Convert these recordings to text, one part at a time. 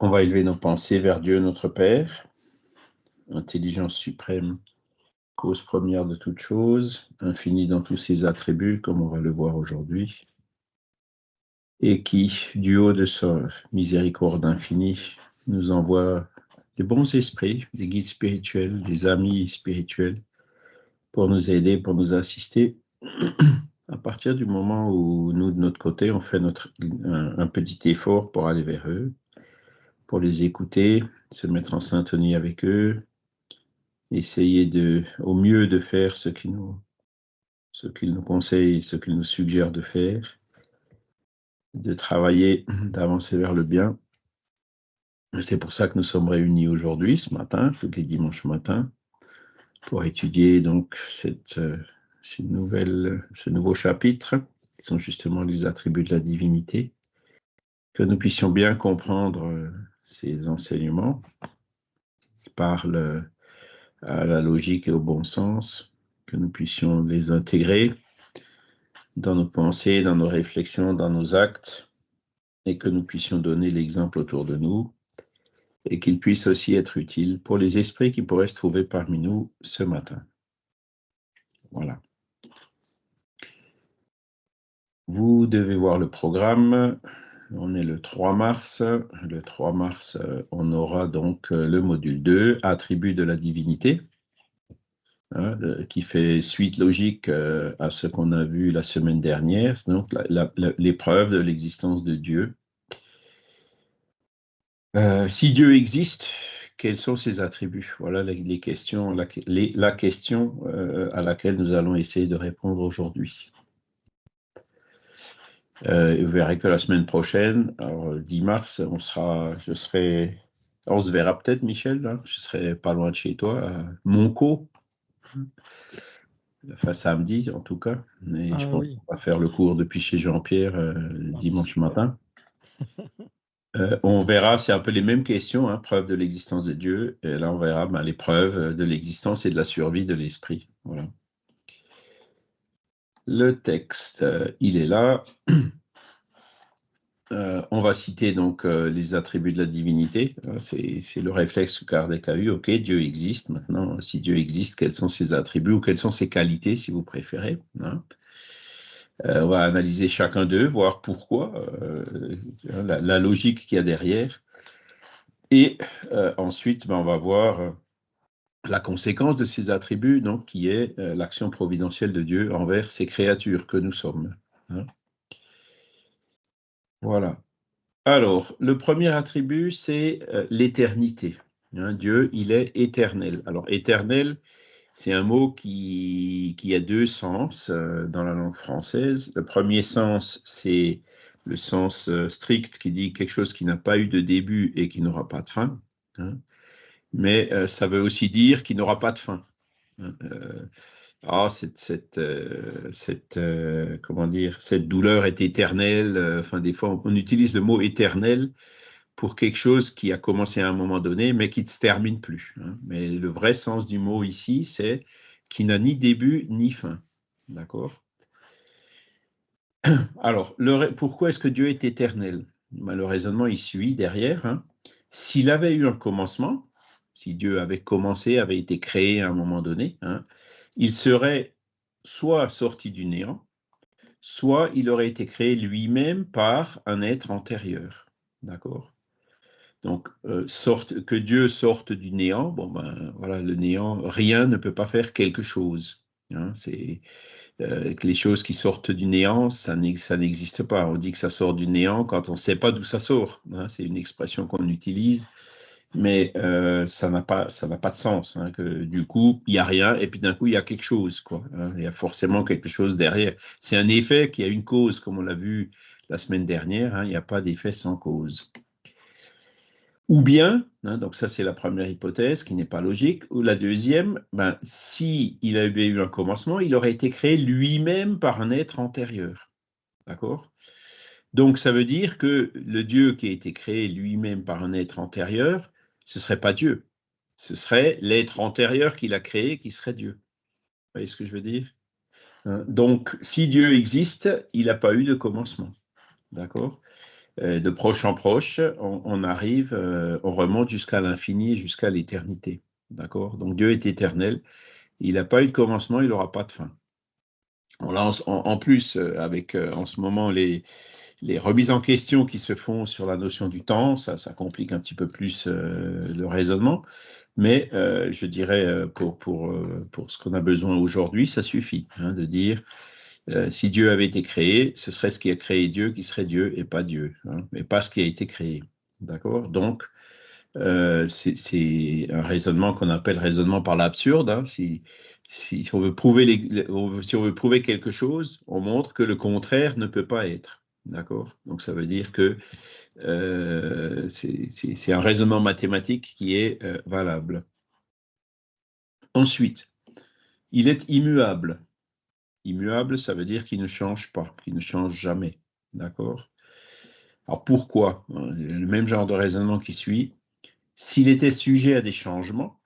On va élever nos pensées vers Dieu notre Père, intelligence suprême, cause première de toute chose, infini dans tous ses attributs, comme on va le voir aujourd'hui, et qui, du haut de sa miséricorde infinie, nous envoie des bons esprits, des guides spirituels, des amis spirituels, pour nous aider, pour nous assister, à partir du moment où nous, de notre côté, on fait un petit effort pour aller vers eux, pour les écouter, se mettre en syntonie avec eux, essayer au mieux de faire ce qu'ils nous conseillent, ce qu'ils nous suggèrent de faire, de travailler, d'avancer vers le bien. C'est pour ça que nous sommes réunis aujourd'hui, ce matin, tous les dimanches matins, pour étudier donc ce nouveau chapitre, qui sont justement les attributs de la divinité, que nous puissions bien comprendre ces enseignements qui parlent à la logique et au bon sens, que nous puissions les intégrer dans nos pensées, dans nos réflexions, dans nos actes, et que nous puissions donner l'exemple autour de nous, et qu'il puisse aussi être utile pour les esprits qui pourraient se trouver parmi nous ce matin. Voilà. Vous devez voir le programme. On est le 3 mars. Le 3 mars, on aura donc le module 2, attributs de la divinité, qui fait suite logique à ce qu'on a vu la semaine dernière, donc l'épreuve de l'existence de Dieu. Si Dieu existe, quels sont ses attributs? Voilà la question à laquelle nous allons essayer de répondre aujourd'hui. Vous verrez que la semaine prochaine, alors 10 mars, on se verra peut-être, Michel, hein, je serai pas loin de chez toi, à Monco, enfin samedi en tout cas, mais je pense qu'on va faire le cours depuis chez Jean-Pierre dimanche matin. On verra, c'est un peu les mêmes questions, hein, preuve de l'existence de Dieu, et là on verra les preuves de l'existence et de la survie de l'esprit. Voilà. Le texte, il est là. On va citer donc les attributs de la divinité. C'est le réflexe que Kardec a eu. Ok, Dieu existe. Maintenant, si Dieu existe, quels sont ses attributs ou quelles sont ses qualités, si vous préférez, hein. On va analyser chacun d'eux, voir pourquoi, la logique qu'il y a derrière. Et ensuite, on va voir la conséquence de ces attributs, donc, qui est l'action providentielle de Dieu envers ses créatures que nous sommes, hein. Voilà. Alors, le premier attribut, c'est l'éternité, hein. Dieu, il est éternel. Alors, éternel, c'est un mot qui a deux sens dans la langue française. Le premier sens, c'est le sens strict qui dit quelque chose qui n'a pas eu de début et qui n'aura pas de fin, hein. Mais ça veut aussi dire qu'il n'aura pas de fin, hein. Comment dire, cette douleur est éternelle. Enfin, des fois, on utilise le mot éternel pour quelque chose qui a commencé à un moment donné, mais qui ne se termine plus, hein. Mais le vrai sens du mot ici, c'est qui n'a ni début ni fin. D'accord? Alors, pourquoi est-ce que Dieu est éternel? Le raisonnement, il suit derrière, hein. S'il avait eu un commencement, si Dieu avait commencé, avait été créé à un moment donné, hein, il serait soit sorti du néant, soit il aurait été créé lui-même par un être antérieur. D'accord? Donc, que Dieu sorte du néant, bon ben voilà, le néant, rien ne peut pas faire quelque chose, hein. Que les choses qui sortent du néant, ça n'existe pas. On dit que ça sort du néant quand on ne sait pas d'où ça sort, hein. C'est une expression qu'on utilise, mais ça n'a pas de sens, hein, que du coup, il n'y a rien, et puis d'un coup, il y a quelque chose, quoi, hein. Il y a forcément quelque chose derrière. C'est un effet qui a une cause, comme on l'a vu la semaine dernière, hein, il n'y a pas d'effet sans cause. Ou bien, hein, donc ça c'est la première hypothèse qui n'est pas logique, ou la deuxième, si il avait eu un commencement, il aurait été créé lui-même par un être antérieur. D'accord? Donc ça veut dire que le Dieu qui a été créé lui-même par un être antérieur, ce ne serait pas Dieu. Ce serait l'être antérieur qu'il a créé qui serait Dieu. Vous voyez ce que je veux dire? Donc si Dieu existe, il n'a pas eu de commencement. D'accord? de proche en proche, on arrive, on remonte jusqu'à l'infini et jusqu'à l'éternité. D'accord? Donc Dieu est éternel. Il n'a pas eu de commencement, il n'aura pas de fin. Bon, là, en plus, avec en ce moment les remises en question qui se font sur la notion du temps, ça complique un petit peu plus le raisonnement. Mais je dirais, pour ce qu'on a besoin aujourd'hui, ça suffit de dire, si Dieu avait été créé, ce serait ce qui a créé Dieu qui serait Dieu et pas Dieu, mais pas ce qui a été créé. D'accord? Donc, c'est un raisonnement qu'on appelle raisonnement par l'absurde. Si on veut prouver si on veut prouver quelque chose, on montre que le contraire ne peut pas être. D'accord? Donc, ça veut dire que c'est un raisonnement mathématique qui est valable. Ensuite, il est immuable. Immuable, ça veut dire qu'il ne change pas, qu'il ne change jamais. D'accord? Alors pourquoi? Le même genre de raisonnement qui suit. S'il était sujet à des changements,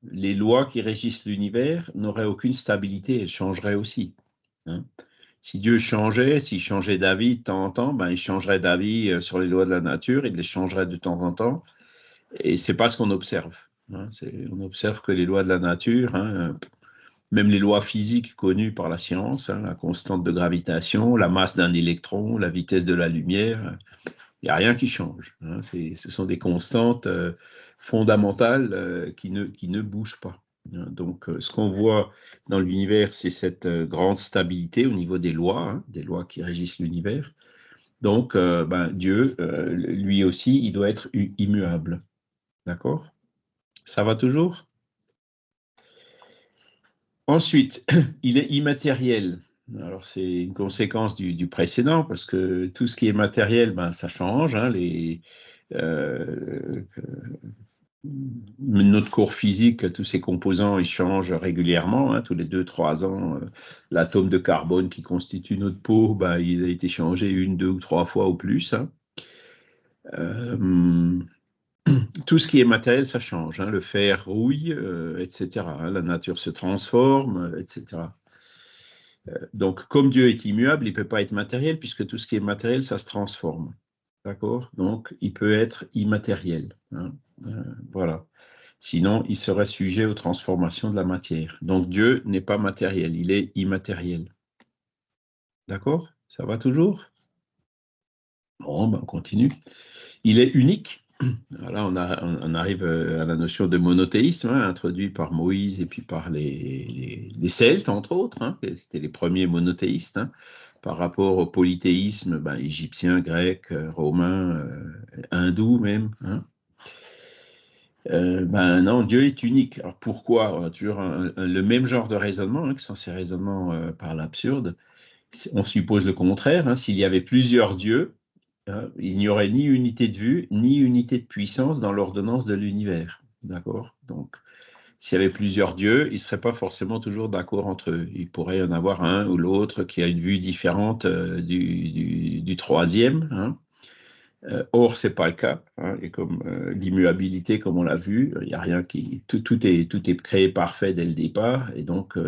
les lois qui régissent l'univers n'auraient aucune stabilité, elles changeraient aussi. Si Dieu changeait, s'il changeait d'avis de temps en temps, ben, il changerait d'avis sur les lois de la nature, il les changerait de temps en temps, et c'est pas ce qu'on observe. On observe que les lois de la nature, même les lois physiques connues par la science, la constante de gravitation, la masse d'un électron, la vitesse de la lumière, il n'y a rien qui change. Ce sont des constantes fondamentales qui ne bougent pas. Donc, ce qu'on voit dans l'univers, c'est cette grande stabilité au niveau des lois qui régissent l'univers. Donc, Dieu, lui aussi, il doit être immuable. D'accord? Ça va toujours? Ensuite, il est immatériel. Alors, c'est une conséquence du précédent, parce que tout ce qui est matériel, ça change. Notre corps physique, tous ses composants, ils changent régulièrement. Tous les 2-3 ans, l'atome de carbone qui constitue notre peau, il a été changé 1, 2 ou 3 fois ou plus. Tout ce qui est matériel, ça change. Le fer rouille, etc. La nature se transforme, etc. Donc, comme Dieu est immuable, il ne peut pas être matériel, puisque tout ce qui est matériel, ça se transforme. D'accord? Donc, il peut être immatériel. Voilà. Sinon, il serait sujet aux transformations de la matière. Donc, Dieu n'est pas matériel, il est immatériel. D'accord? Ça va toujours? Bon, on continue. Il est unique. Là, on arrive à la notion de monothéisme, introduit par Moïse et puis par les Celtes, entre autres. C'était les premiers monothéistes, par rapport au polythéisme égyptien, grec, romain, hindou même. Non, Dieu est unique. Alors pourquoi? Toujours le même genre de raisonnement, qui sont ces raisonnements par l'absurde. On suppose le contraire. S'il y avait plusieurs dieux, il n'y aurait ni unité de vue, ni unité de puissance dans l'ordonnance de l'univers. D'accord? Donc, s'il y avait plusieurs dieux, ils ne seraient pas forcément toujours d'accord entre eux. Il pourrait y en avoir un ou l'autre qui a une vue différente du troisième. Or, ce n'est pas le cas. Et comme l'immuabilité, comme on l'a vu, il n'y a rien qui. Tout est créé parfait dès le départ. Et donc,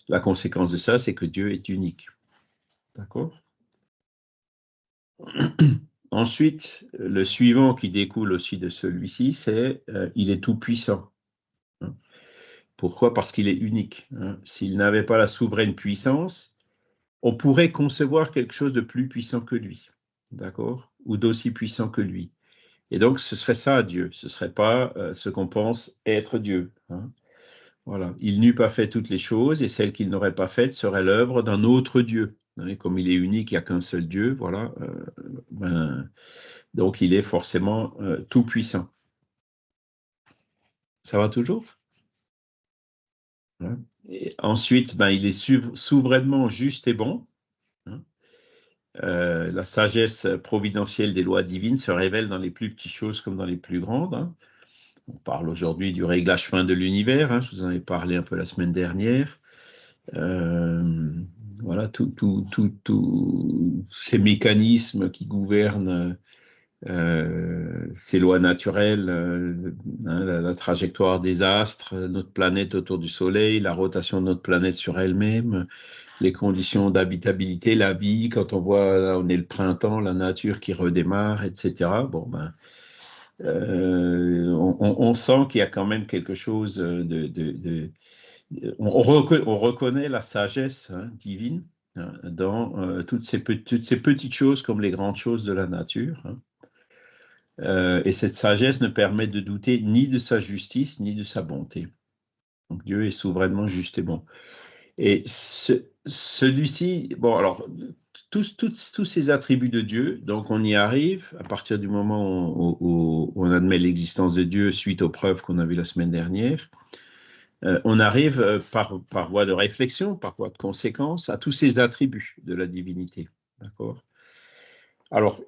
la conséquence de ça, c'est que Dieu est unique. D'accord? Ensuite, le suivant qui découle aussi de celui-ci, c'est il est tout puissant. Pourquoi? Parce qu'il est unique. S'il n'avait pas la souveraine puissance, on pourrait concevoir quelque chose de plus puissant que lui, d'accord? Ou d'aussi puissant que lui. Et donc, ce serait ça Dieu. Ce ne serait pas ce qu'on pense être Dieu. Voilà. Il n'eût pas fait toutes les choses et celles qu'il n'aurait pas faites seraient l'œuvre d'un autre Dieu. Comme il est unique, il n'y a qu'un seul Dieu, voilà. Donc, il est forcément tout puissant. Ça va toujours? Et ensuite, il est souverainement juste et bon. La sagesse providentielle des lois divines se révèle dans les plus petites choses comme dans les plus grandes. On parle aujourd'hui du réglage fin de l'univers. Je vous en ai parlé un peu la semaine dernière. Voilà, tous ces mécanismes qui gouvernent ces lois naturelles, la trajectoire des astres, notre planète autour du Soleil, la rotation de notre planète sur elle-même, les conditions d'habitabilité, la vie, quand on voit, là, on est le printemps, la nature qui redémarre, etc. Bon, ben, on sent qu'il y a quand même quelque chose on reconnaît la sagesse divine dans toutes ces petites choses comme les grandes choses de la nature. Et cette sagesse ne permet de douter ni de sa justice, ni de sa bonté. Donc Dieu est souverainement juste et bon. Et celui-ci, bon, alors, tous ces attributs de Dieu, donc on y arrive à partir du moment où on admet l'existence de Dieu suite aux preuves qu'on a vues la semaine dernière. On arrive par voie de réflexion, par voie de conséquence, à tous ces attributs de la divinité. D'accord ? Alors,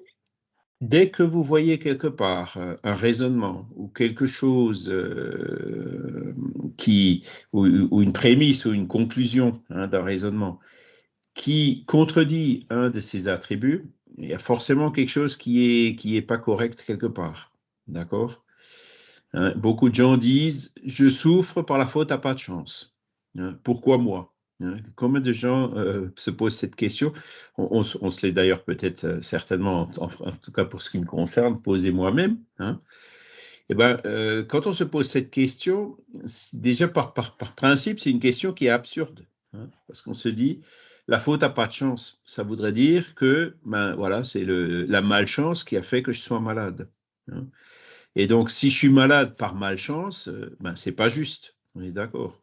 dès que vous voyez quelque part un raisonnement ou quelque chose ou une prémisse ou une conclusion d'un raisonnement qui contredit un de ces attributs, il y a forcément quelque chose qui est pas correct quelque part. D'accord ? Beaucoup de gens disent « je souffre par la faute à pas de chance ». Pourquoi moi ? Combien de gens se posent cette question? On se l'est d'ailleurs peut-être certainement, en tout cas pour ce qui me concerne, posé moi-même. Et ben, quand on se pose cette question, déjà par principe, c'est une question qui est absurde. Parce qu'on se dit, la faute à pas de chance, ça voudrait dire que ben, voilà, c'est la malchance qui a fait que je sois malade. Et donc, si je suis malade par malchance, ben, c'est pas juste. On est d'accord.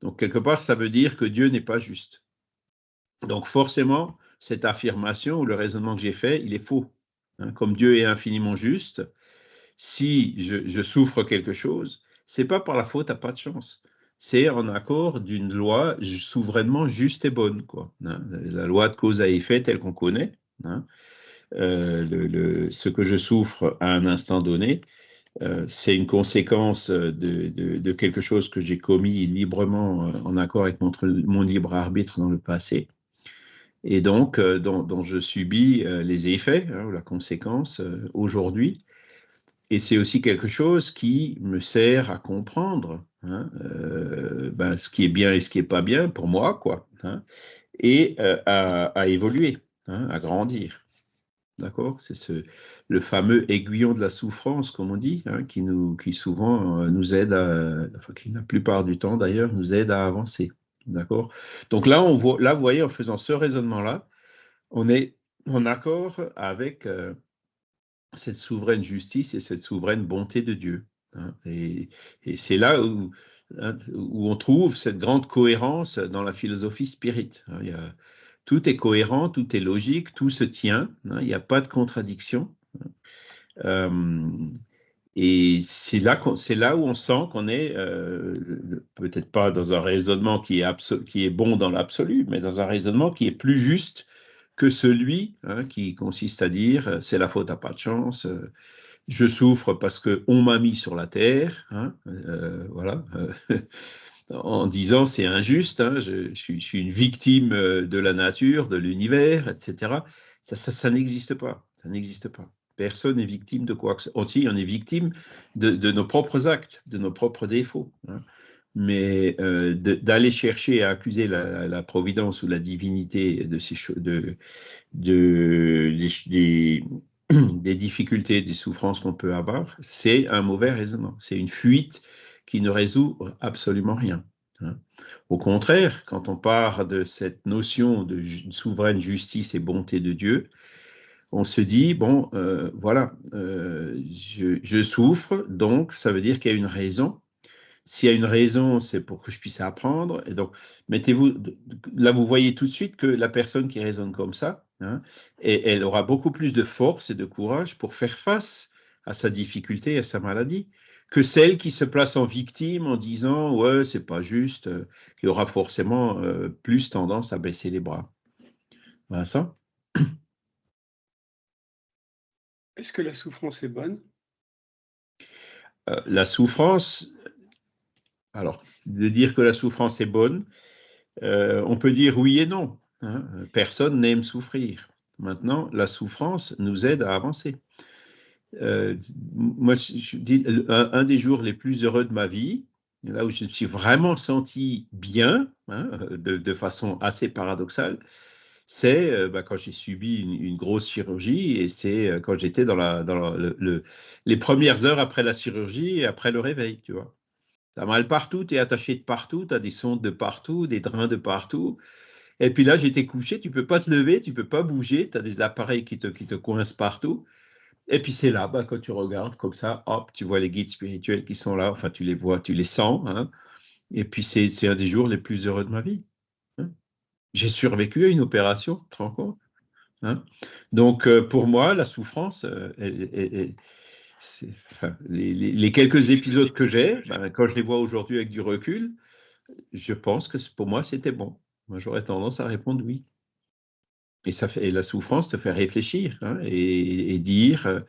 Donc, quelque part, ça veut dire que Dieu n'est pas juste. Donc, forcément, cette affirmation ou le raisonnement que j'ai fait, il est faux. Comme Dieu est infiniment juste, si je souffre quelque chose, c'est pas par la faute à pas de chance. C'est en accord d'une loi souverainement juste et bonne, quoi. La loi de cause à effet telle qu'on connaît. Ce que je souffre à un instant donné, c'est une conséquence de quelque chose que j'ai commis librement en accord avec mon libre arbitre dans le passé, et donc dont je subis les effets, ou la conséquence aujourd'hui. Et c'est aussi quelque chose qui me sert à comprendre ben, ce qui est bien et ce qui n'est pas bien pour moi, quoi, et à évoluer, à grandir. D'accord? C'est le fameux aiguillon de la souffrance, comme on dit, qui souvent nous aide enfin, qui la plupart du temps d'ailleurs, nous aide à avancer. D'accord? Donc là, vous voyez, en faisant ce raisonnement-là, on est en accord avec cette souveraine justice et cette souveraine bonté de Dieu. Et c'est là où on trouve cette grande cohérence dans la philosophie spirit. Tout est cohérent, tout est logique, tout se tient, il n'y a pas de contradiction. Et c'est là où on sent qu'on est, peut-être pas dans un raisonnement qui est bon dans l'absolu, mais dans un raisonnement qui est plus juste que celui qui consiste à dire c'est la faute à pas de chance, je souffre parce qu'on m'a mis sur la terre, voilà, en disant c'est injuste, je suis une victime de la nature, de l'univers, etc. Ça n'existe pas, ça n'existe pas. Personne n'est victime de quoi que ce soit. On est victime de nos propres actes, de nos propres défauts. Mais d'aller chercher à accuser la providence ou la divinité de ces choses, des difficultés, des souffrances qu'on peut avoir, c'est un mauvais raisonnement. C'est une fuite qui ne résout absolument rien. Au contraire, quand on part de cette notion de souveraine justice et bonté de Dieu, on se dit, bon, voilà, je souffre, donc ça veut dire qu'il y a une raison. S'il y a une raison, c'est pour que je puisse apprendre. Et donc, là, vous voyez tout de suite que la personne qui raisonne comme ça, et elle aura beaucoup plus de force et de courage pour faire face à sa difficulté et à sa maladie, que celle qui se place en victime en disant, ouais, c'est pas juste, qui aura forcément plus tendance à baisser les bras. Vincent ? Est-ce que la souffrance est bonne? La souffrance, alors, de dire que la souffrance est bonne, on peut dire oui et non. Personne n'aime souffrir. Maintenant, la souffrance nous aide à avancer. Moi, je dis, un des jours les plus heureux de ma vie, là où je me suis vraiment senti bien, hein, de façon assez paradoxale, c'est quand j'ai subi une grosse chirurgie, et c'est quand j'étais dans les premières heures après la chirurgie et après le réveil, tu vois. Tu as mal partout, tu es attaché de partout, tu as des sondes de partout, des drains de partout. Et puis là, j'étais couché, tu peux pas te lever, tu peux pas bouger, tu as des appareils qui te coincent partout. Et puis c'est là, quand tu regardes comme ça, hop, tu vois les guides spirituels qui sont là, enfin tu les vois, tu les sens, hein. Et puis c'est un des jours les plus heureux de ma vie, hein. J'ai survécu à une opération, tu te rends compte, hein. Donc pour moi, la souffrance, enfin, les quelques épisodes que j'ai, quand je les vois aujourd'hui avec du recul, je pense que pour moi c'était bon. Moi j'aurais tendance à répondre oui. Et la souffrance te fait réfléchir, hein, et dire,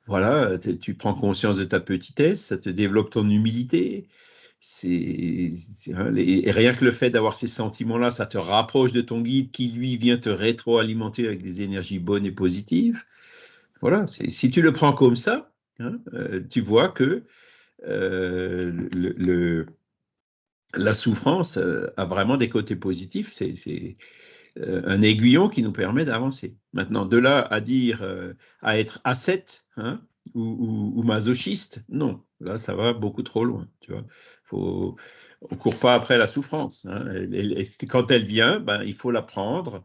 voilà, tu prends conscience de ta petitesse, ça te développe ton humilité. Et rien que le fait d'avoir ces sentiments-là, ça te rapproche de ton guide qui, lui, vient te rétroalimenter avec des énergies bonnes et positives. Voilà, si tu le prends comme ça, hein, tu vois que la souffrance a vraiment des côtés positifs. C'est un aiguillon qui nous permet d'avancer. Maintenant, de là à dire, à être ascète, hein, ou masochiste, non. Là, ça va beaucoup trop loin. Tu vois, on ne court pas après la souffrance, hein. Quand elle vient, il faut la prendre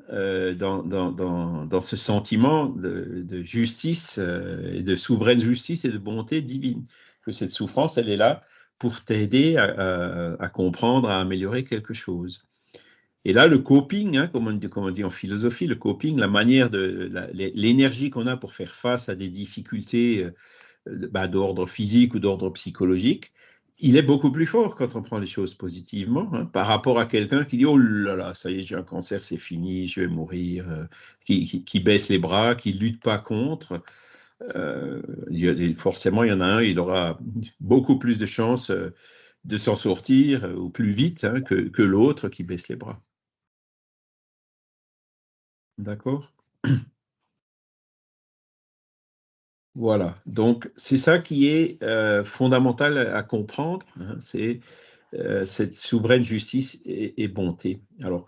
dans ce sentiment de justice, et de souveraine justice et de bonté divine. Que cette souffrance, elle est là pour t'aider à comprendre, à améliorer quelque chose. Et là, le coping, hein, comme on dit en philosophie, le coping, la manière l'énergie qu'on a pour faire face à des difficultés d'ordre physique ou d'ordre psychologique, il est beaucoup plus fort quand on prend les choses positivement, hein, par rapport à quelqu'un qui dit « Oh là là, ça y est, j'ai un cancer, c'est fini, je vais mourir », qui baisse les bras, qui ne lutte pas contre. Forcément, il y en a un, il aura beaucoup plus de chances de s'en sortir ou plus vite, hein, que l'autre qui baisse les bras. D'accord? Voilà, donc c'est ça qui est fondamental à comprendre, hein, c'est cette souveraine justice et bonté. Alors,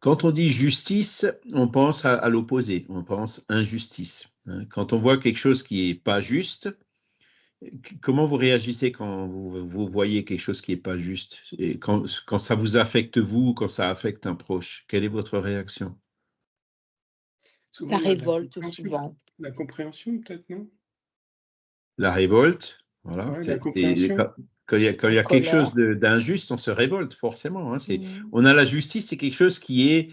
quand on dit justice, on pense à l'opposé, on pense injustice, hein. Quand on voit quelque chose qui n'est pas juste, comment vous réagissez quand vous voyez quelque chose qui n'est pas juste? Et quand ça vous affecte vous, quand ça affecte un proche, quelle est votre réaction? Souvent, La il y a de la révolte, compréhension. souvent. La compréhension, peut-être, non? La révolte, voilà. Ouais, la compréhension. Quand il y a La quelque chose colère. d'injuste, on se révolte forcément, hein. Mmh. On a la justice, c'est quelque chose qui est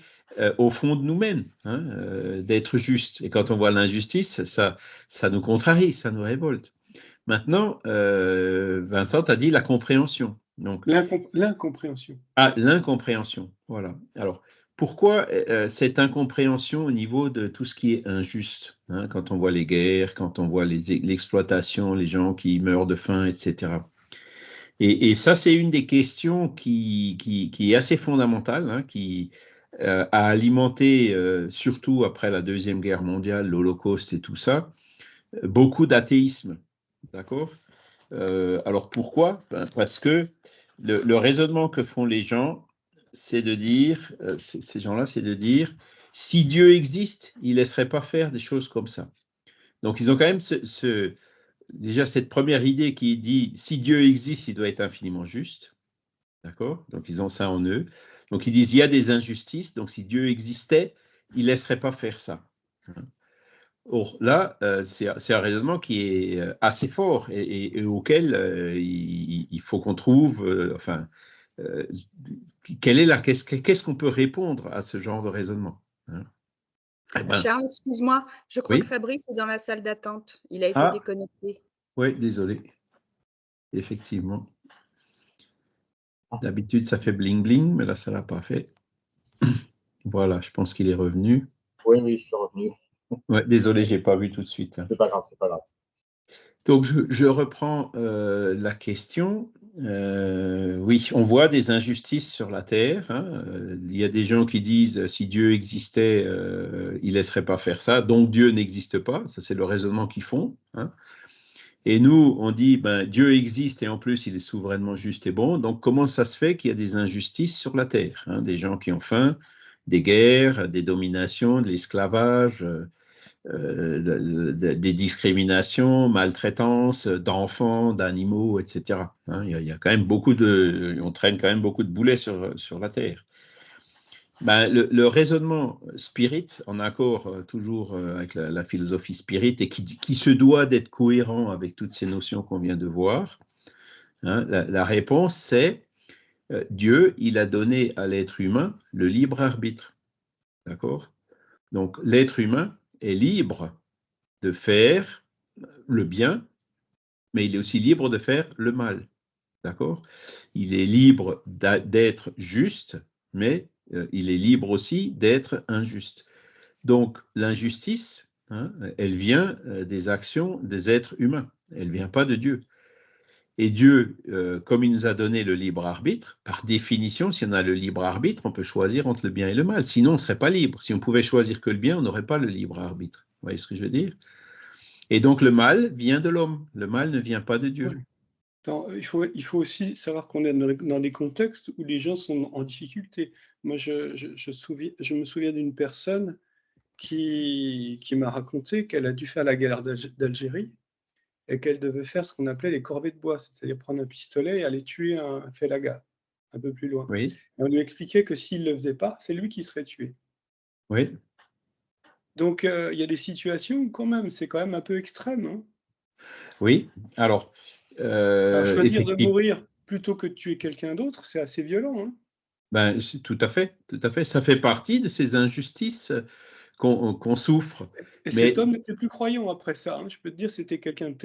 au fond de nous-mêmes, hein, d'être juste. Et quand on voit l'injustice, ça nous contrarie, ça nous révolte. Maintenant, Vincent a dit la compréhension. Donc, L'incompréhension. l'incompréhension, voilà. Alors, pourquoi cette incompréhension au niveau de tout ce qui est injuste, hein, quand on voit les guerres, quand on voit l'exploitation, les gens qui meurent de faim, etc. Et ça, c'est une des questions qui est assez fondamentale, hein, qui a alimenté, surtout après la Deuxième Guerre mondiale, l'Holocauste et tout ça, beaucoup d'athéisme. D'accord? Alors pourquoi? Parce que le raisonnement que font les gens, c'est de dire, ces gens-là, c'est de dire, si Dieu existe, il ne laisserait pas faire des choses comme ça. Donc ils ont quand même déjà cette première idée qui dit, si Dieu existe, il doit être infiniment juste. D'accord? Donc ils ont ça en eux. Donc ils disent, il y a des injustices, donc si Dieu existait, il ne laisserait pas faire ça. Or, là, c'est un raisonnement qui est assez fort et auquel il faut qu'on trouve, qu'est-ce qu'on peut répondre à ce genre de raisonnement, hein? Eh ben, Charles, excuse-moi, je crois que oui. Fabrice est dans la salle d'attente. Il a été Ah, déconnecté. oui, désolé. Effectivement. D'habitude, ça fait bling bling, mais là, ça ne l'a pas fait. Voilà, je pense qu'il est revenu. Oui, oui, je suis revenu. Ouais, désolé, je n'ai pas vu tout de suite. C'est pas grave, c'est pas grave. Donc, je reprends la question. Oui, on voit des injustices sur la Terre, hein. Il y a des gens qui disent si Dieu existait, il ne laisserait pas faire ça, donc Dieu n'existe pas. Ça, c'est le raisonnement qu'ils font, hein. Et nous, on dit, ben, Dieu existe et en plus, il est souverainement juste et bon. Donc, comment ça se fait qu'il y a des injustices sur la terre, hein, des gens qui ont faim, des guerres, des dominations, de l'esclavage, des discriminations, maltraitances d'enfants, d'animaux, etc. Hein, il y a quand même on traîne quand même beaucoup de boulets sur la terre. Ben, le raisonnement spirit, en accord toujours avec la philosophie spirit, et qui se doit d'être cohérent avec toutes ces notions qu'on vient de voir, hein, la réponse c'est Dieu, il a donné à l'être humain le libre arbitre. D'accord? Donc l'être humain est libre de faire le bien, mais il est aussi libre de faire le mal. D'accord? Il est libre d'être juste, mais il est libre aussi d'être injuste. Donc, l'injustice, hein, elle vient des actions des êtres humains. Elle ne vient pas de Dieu. Et Dieu, comme il nous a donné le libre arbitre, par définition, si on a le libre arbitre, on peut choisir entre le bien et le mal. Sinon, on ne serait pas libre. Si on pouvait choisir que le bien, on n'aurait pas le libre arbitre. Vous voyez ce que je veux dire? Et donc, le mal vient de l'homme. Le mal ne vient pas de Dieu. Ouais. Il faut aussi savoir qu'on est dans des contextes où les gens sont en difficulté. Moi, je me souviens d'une personne qui m'a raconté qu'elle a dû faire la guerre d'Algérie et qu'elle devait faire ce qu'on appelait les corvées de bois, c'est-à-dire prendre un pistolet et aller tuer un félaga un peu plus loin. Oui, Et on lui expliquait que s'il ne le faisait pas, c'est lui qui serait tué. oui. Donc, il y a des situations où quand même, c'est quand même un peu extrême, hein. Oui, alors, Choisir de effectivement, mourir plutôt que de tuer quelqu'un d'autre, c'est assez violent, hein. ben, tout à fait, tout à fait. Ça fait partie de ces injustices qu'on souffre. Et cet Mais homme n'était plus croyant après ça, hein. Je peux te dire, c'était quelqu'un de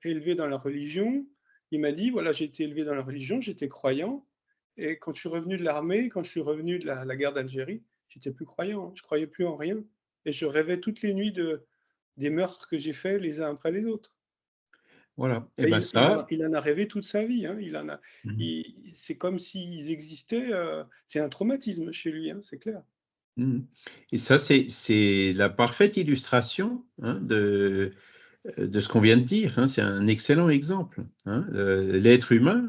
élevé dans la religion. Il m'a dit: «Voilà, j'ai été élevé dans la religion, j'étais croyant et quand je suis revenu de l'armée, quand je suis revenu de la guerre d'Algérie, j'étais plus croyant, hein. Je croyais plus en rien et je rêvais toutes les nuits des meurtres que j'ai faits les uns après les autres». voilà, et Et ben ça, il en a rêvé toute sa vie, hein. mhm, C'est comme s'ils existaient, c'est un traumatisme chez lui, hein, c'est clair. mhm. Et ça, c'est la parfaite illustration, hein, de ce qu'on vient de dire, hein. C'est un excellent exemple, hein. L'être humain,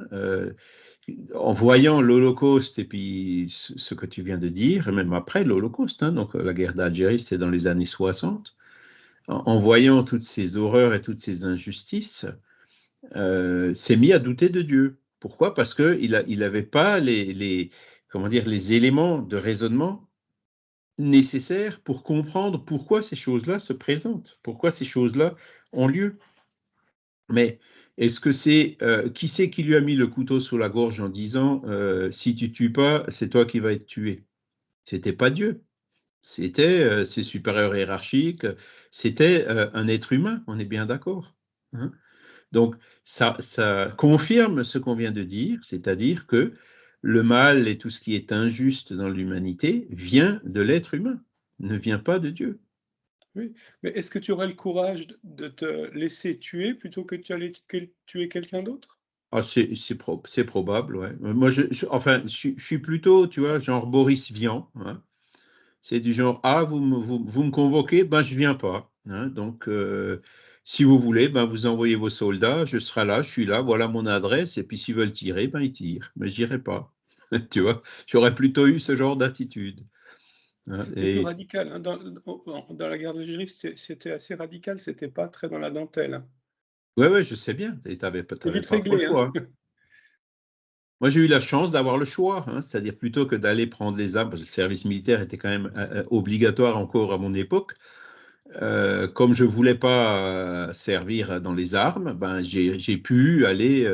en voyant l'Holocauste et puis ce que tu viens de dire, et même après l'Holocauste, hein, donc la guerre d'Algérie, c'était dans les années 60, en voyant toutes ces horreurs et toutes ces injustices, s'est mis à douter de Dieu. Pourquoi? Parce qu'il n'avait pas comment dire, les éléments de raisonnement nécessaires pour comprendre pourquoi ces choses-là se présentent, pourquoi ces choses-là ont lieu. Mais est-ce que qui c'est qui lui a mis le couteau sous la gorge en disant si tu tues pas, c'est toi qui vas être tué? C'était pas Dieu, c'était ses supérieurs hiérarchiques, c'était un être humain, on est bien d'accord, hein? Donc, ça confirme ce qu'on vient de dire, c'est-à-dire que le mal et tout ce qui est injuste dans l'humanité vient de l'être humain, ne vient pas de Dieu. Oui, mais est-ce que tu aurais le courage de te laisser tuer plutôt que tu allais tuer quelqu'un d'autre? Ah, c'est probable, ouais. Moi, enfin, je suis plutôt, tu vois, genre Boris Vian, hein. C'est du genre, ah, vous me convoquez, ben je viens pas, hein. Donc, si vous voulez, ben vous envoyez vos soldats, je serai là, je suis là, voilà mon adresse, et puis s'ils veulent tirer, ben ils tirent, mais j'irai pas. Tu vois, j'aurais plutôt eu ce genre d'attitude, hein. C'était plus Et radical, hein, dans la guerre d'Algérie, c'était assez radical, c'était pas très dans la dentelle, hein. ouais, ouais, je sais bien, et t'avais C'est vite pas trop le réglé, hein. choix, hein. Moi, j'ai eu la chance d'avoir le choix, hein, c'est-à-dire plutôt que d'aller prendre les armes, parce que le service militaire était quand même obligatoire encore à mon époque. Comme je voulais pas servir dans les armes, ben j'ai pu aller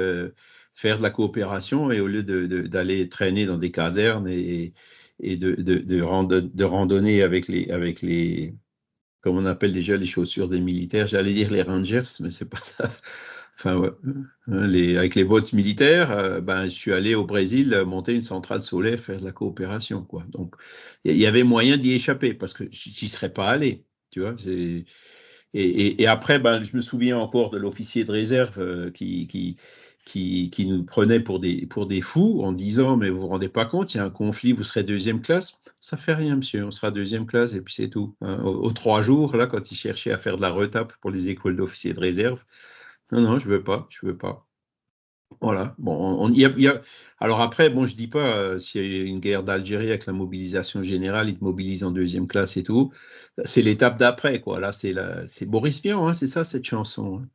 faire de la coopération et au lieu d'aller traîner dans des casernes et de randonner avec les, comme on appelle déjà les chaussures des militaires, j'allais dire les Rangers, mais c'est pas ça. Enfin, ouais, hein, avec les bottes militaires, ben, je suis allé au Brésil monter une centrale solaire, faire de la coopération, quoi. Donc, il y avait moyen d'y échapper parce que j'y serais pas allé, tu vois. Et après, ben, je me souviens encore de l'officier de réserve qui nous prenait pour des fous en disant, mais vous vous rendez pas compte, il y a un conflit, vous serez deuxième classe. Ça fait rien, monsieur, on sera deuxième classe et puis c'est tout, hein. Aux 3 jours, là, quand il cherchait à faire de la retape pour les écoles d'officiers de réserve, Non, je veux pas. Voilà. Bon, alors après, bon, je dis pas s'il y a une guerre d'Algérie avec la mobilisation générale, ils te mobilisent en deuxième classe et tout. C'est l'étape d'après, quoi. Là, c'est Boris Vian, hein, c'est ça cette chanson.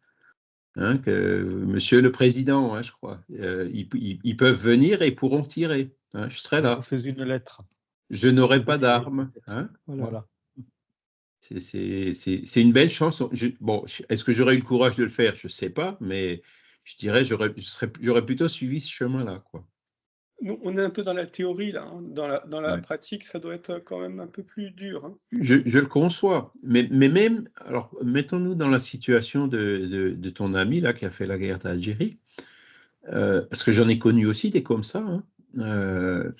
Hein, que Monsieur le Président, hein, je crois. Ils peuvent venir et pourront tirer. Hein, je serai Je là. vous fais une lettre. Je n'aurai pas Vous tirez, d'armes. peut-être. Hein, voilà. Voilà. C'est une belle chanson. Bon, est-ce que j'aurais eu le courage de le faire? Je ne sais pas, mais je dirais j'aurais plutôt suivi ce chemin-là, quoi. Nous, on est un peu dans la théorie, là, hein. Dans la Ouais. pratique, ça doit être quand même un peu plus dur, hein. Je le conçois, mais même, alors mettons-nous dans la situation de ton ami là qui a fait la guerre d'Algérie, parce que j'en ai connu aussi des comme ça. Hein.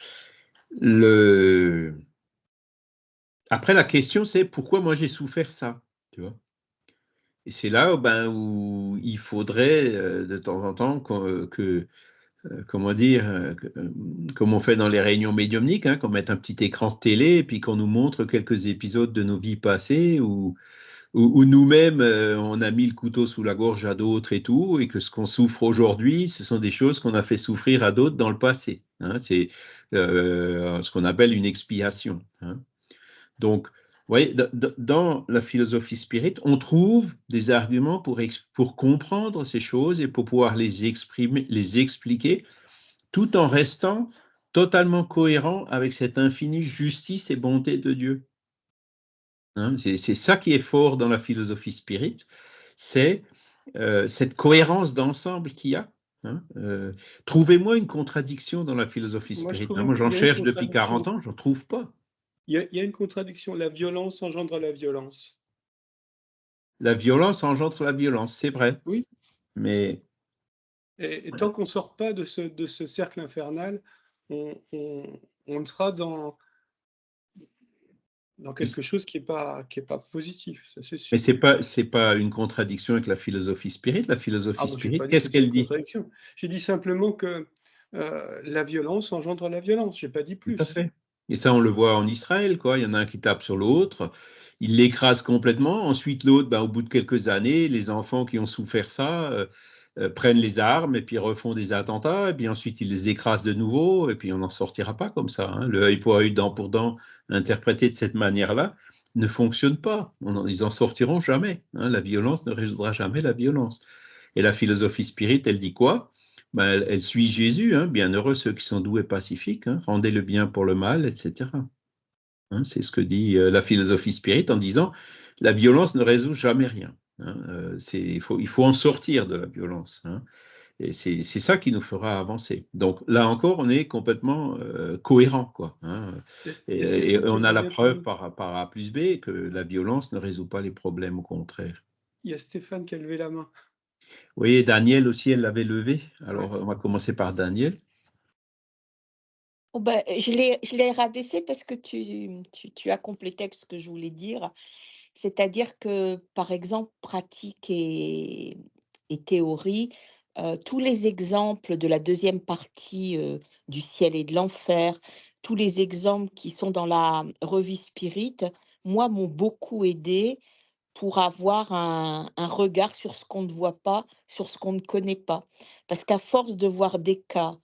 Après, la question c'est pourquoi moi j'ai souffert ça, tu vois. Et c'est là où il faudrait de temps en temps comment dire, comme on fait dans les réunions médiumniques, hein, qu'on mette un petit écran de télé et puis qu'on nous montre quelques épisodes de nos vies passées où nous-mêmes, on a mis le couteau sous la gorge à d'autres et tout, et que ce qu'on souffre aujourd'hui, ce sont des choses qu'on a fait souffrir à d'autres dans le passé. Hein, c'est ce qu'on appelle une expiation. Hein. Donc, vous voyez, dans la philosophie spirit, on trouve des arguments pour comprendre ces choses et pour pouvoir les exprimer, les expliquer, tout en restant totalement cohérent avec cette infinie justice et bonté de Dieu. Hein, c'est ça qui est fort dans la philosophie spirit, c'est cette cohérence d'ensemble qu'il y a. Hein. Trouvez-moi une contradiction dans la philosophie Moi, je spirit. trouve Moi, j'en il y a une cherche depuis 40 contradiction. ans, j'en trouve pas. Il y a une contradiction. La violence engendre la violence. La violence engendre la violence, c'est vrai. Oui. Mais Et tant qu'on ne sort pas de ce cercle infernal, on sera dans quelque chose qui est pas positif, ça c'est mais sûr. c'est pas une contradiction avec la philosophie spirit. La Ah, philosophie moi, j'ai spirit, pas dit que qu'est-ce c'était une qu'elle dit? contradiction. J'ai dit simplement que la violence engendre la violence. J'ai pas dit Tout à plus. fait. Et ça, on le voit en Israël, quoi. Il y en a un qui tape sur l'autre, il l'écrase complètement. Ensuite, l'autre, ben, au bout de quelques années, les enfants qui ont souffert ça prennent les armes et puis refont des attentats. Et puis ensuite, ils les écrasent de nouveau. Et puis, on n'en sortira pas comme ça. Hein. Le œil pour œil, dent pour dent, interprété de cette manière-là, ne fonctionne pas. Ils en sortiront jamais. Hein. La violence ne résoudra jamais la violence. Et la philosophie spirit, elle dit quoi? Ben, elle suit Jésus, hein, bienheureux ceux qui sont doux et pacifiques, hein, rendez le bien pour le mal, etc. Hein, c'est ce que dit la philosophie spirit en disant la violence ne résout jamais rien. Hein, il faut en sortir de la violence. Hein, et c'est ça qui nous fera avancer. Donc là encore, on est complètement cohérent. Quoi, hein, Il y a et Stéphane qui on a la vient preuve de- par A plus B que la violence ne résout pas les problèmes, au contraire. il y a Stéphane qui a levé la main. Vous voyez, Daniel aussi, elle l'avait levé. Alors, Ouais. on va commencer par Daniel. Oh ben, je l'ai rabaissé parce que tu as complété avec ce que je voulais dire. C'est-à-dire que, par exemple, pratique et théorie, tous les exemples de la deuxième partie du ciel et de l'enfer, tous les exemples qui sont dans la revue Spirit, moi, m'ont beaucoup aidé pour avoir un regard sur ce qu'on ne voit pas, sur ce qu'on ne connaît pas. Parce qu'à force de voir des cas,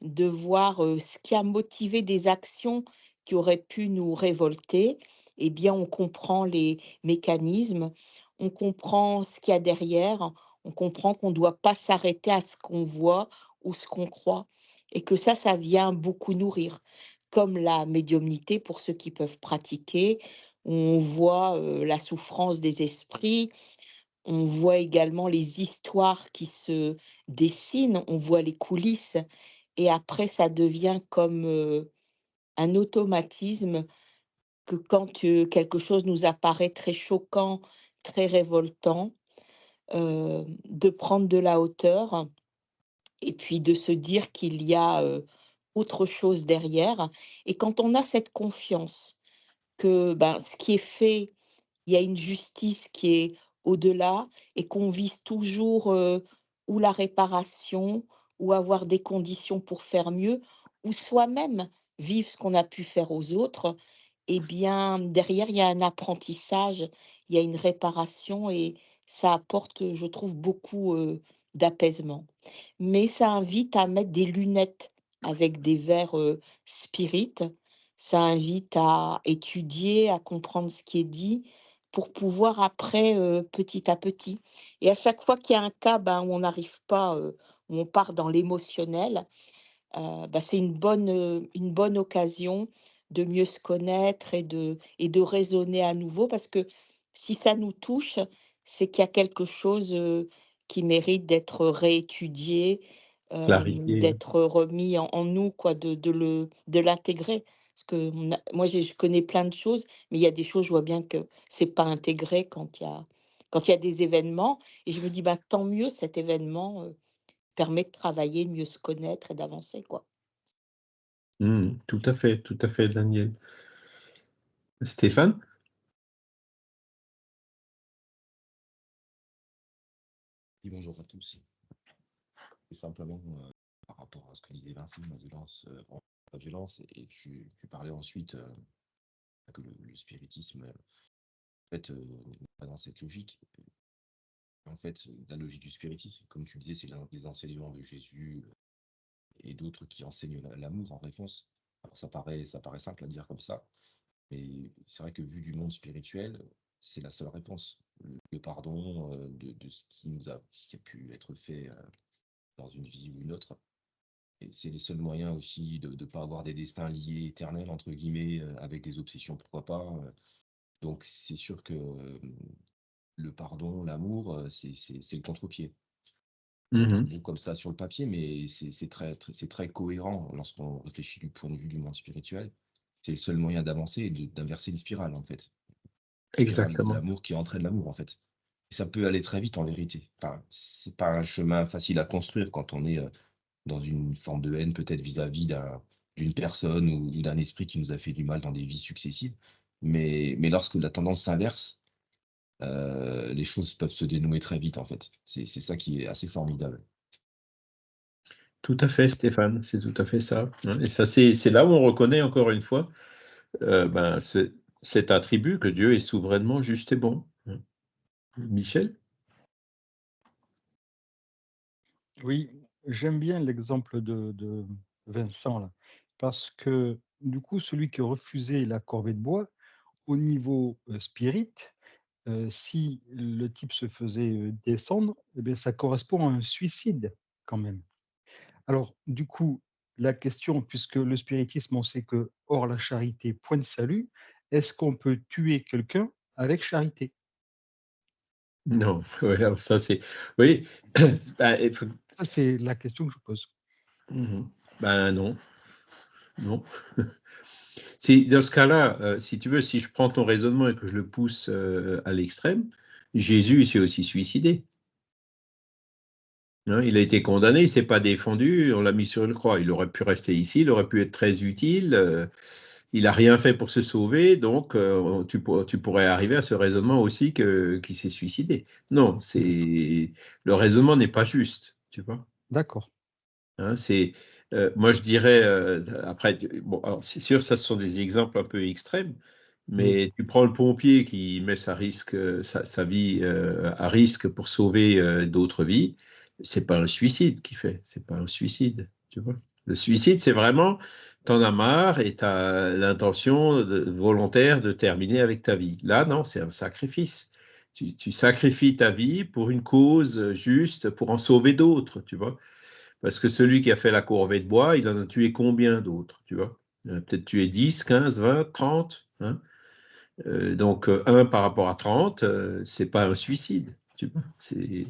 de voir ce qui a motivé des actions qui auraient pu nous révolter, eh bien, on comprend les mécanismes, on comprend ce qu'il y a derrière, on comprend qu'on ne doit pas s'arrêter à ce qu'on voit ou ce qu'on croit. Et que ça vient beaucoup nourrir. Comme la médiumnité pour ceux qui peuvent pratiquer, on voit la souffrance des esprits, on voit également les histoires qui se dessinent, on voit les coulisses. Et après, ça devient comme un automatisme que quand quelque chose nous apparaît très choquant, très révoltant, de prendre de la hauteur et puis de se dire qu'il y a autre chose derrière. Et quand on a cette confiance que ben, ce qui est fait, il y a une justice qui est au-delà et qu'on vise toujours ou la réparation ou avoir des conditions pour faire mieux ou soi-même vivre ce qu'on a pu faire aux autres, eh bien, derrière, il y a un apprentissage, il y a une réparation et ça apporte, je trouve, beaucoup d'apaisement. Mais ça invite à mettre des lunettes avec des verres spirites. Ça invite à étudier, à comprendre ce qui est dit pour pouvoir après, petit à petit. Et à chaque fois qu'il y a un cas ben, où on n'arrive pas, où on part dans l'émotionnel, bah, c'est une bonne occasion de mieux se connaître et de raisonner à nouveau parce que si ça nous touche, c'est qu'il y a quelque chose, qui mérite d'être réétudié, Clarifier. d'être remis en nous quoi, de l'intégrer. Parce que moi je connais plein de choses, mais il y a des choses, je vois bien que c'est pas intégré quand il y a des événements et je me dis: «Bah, tant mieux cet événement, permet de travailler, de mieux se connaître et d'avancer, quoi». Tout à fait, Daniel. Stéphane? Oui, bonjour à tous. Et simplement, par rapport à ce que disait Vincent, la violence, et tu parlais ensuite que le spiritisme, en fait, n'est pas dans cette logique. En fait, la logique du spiritisme, comme tu le disais, c'est les enseignements de Jésus et d'autres qui enseignent l'amour en réponse. Alors ça paraît simple à dire comme ça, mais c'est vrai que vu du monde spirituel, c'est la seule réponse. Le pardon de ce qui a pu être fait dans une vie ou une autre. Et c'est les seuls moyens aussi de ne pas avoir des destins liés éternels, entre guillemets, avec des obsessions, pourquoi pas. Donc c'est sûr que le pardon, l'amour, c'est le contre-pied. Ça a l'air Mmh. beau comme ça sur le papier, mais c'est très cohérent lorsqu'on réfléchit du point de vue du monde spirituel. C'est le seul moyen d'avancer et d'inverser une spirale, en fait. Spirale, c'est Exactement. l'amour qui entraîne l'amour, en fait. Et ça peut aller très vite, en vérité. Enfin, c'est pas un chemin facile à construire quand on est dans une forme de haine, peut-être vis-à-vis d'une personne ou d'un esprit qui nous a fait du mal dans des vies successives. Mais lorsque la tendance s'inverse, les choses peuvent se dénouer très vite, en fait. C'est ça qui est assez formidable. Tout à fait, Stéphane, c'est tout à fait ça, hein, et ça, c'est là où on reconnaît encore une fois, ben, cet attribut que Dieu est souverainement juste et bon, hein. Michel? Oui, j'aime bien l'exemple de Vincent là, parce que du coup, celui qui refusait la corvée de bois, au niveau spirit, si le type se faisait descendre, eh bien, ça correspond à un suicide quand même. Alors, du coup, la question, puisque le spiritisme, on sait que hors la charité, point de salut, est-ce qu'on peut tuer quelqu'un avec charité? Non, ouais, alors ça c'est oui, bah, il faut Ça, c'est la question que je pose. mmh ben non, non. Si dans ce cas-là, si tu veux, si je prends ton raisonnement et que je le pousse, à l'extrême, Jésus, il s'est aussi suicidé, hein. Il a été condamné, il s'est pas défendu, on l'a mis sur une croix. Il aurait pu rester ici, il aurait pu être très utile, il a rien fait pour se sauver, donc tu pourrais arriver à ce raisonnement aussi qu'il s'est suicidé. Non, c'est le raisonnement n'est pas juste, tu vois? D'accord. Hein, moi je dirais, après, bon, alors c'est sûr, ça ce sont des exemples un peu extrêmes, Oui, mais tu prends le pompier qui met sa vie à risque pour sauver d'autres vies, c'est pas un suicide qu'il fait, c'est pas un suicide, tu vois. Le suicide, c'est vraiment, t'en as marre et tu as l'intention volontaire de terminer avec ta vie. Là, non, c'est un sacrifice. Tu sacrifies ta vie pour une cause juste, pour en sauver d'autres, tu vois. Parce que celui qui a fait la corvée de bois, il en a tué combien d'autres, tu vois? Il en a peut-être tué 10, 15, 20, 30, hein? Donc 1 par rapport à 30, c'est pas un suicide, tu vois? C'est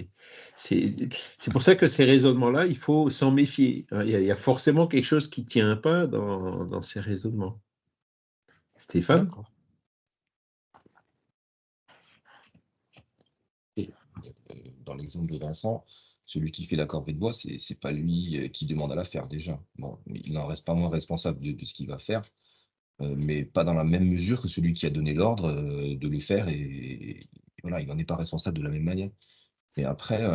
c'est pour ça que ces raisonnements-là, il faut s'en méfier, hein. Il y a forcément quelque chose qui tient pas dans ces raisonnements. Stéphane? d'accord. Et, dans l'exemple de Vincent, celui qui fait la corvée de bois, c'est pas lui qui demande à la faire déjà. Bon, il n'en reste pas moins responsable de ce qu'il va faire, mais pas dans la même mesure que celui qui a donné l'ordre de le faire et voilà, il n'en est pas responsable de la même manière. Mais après,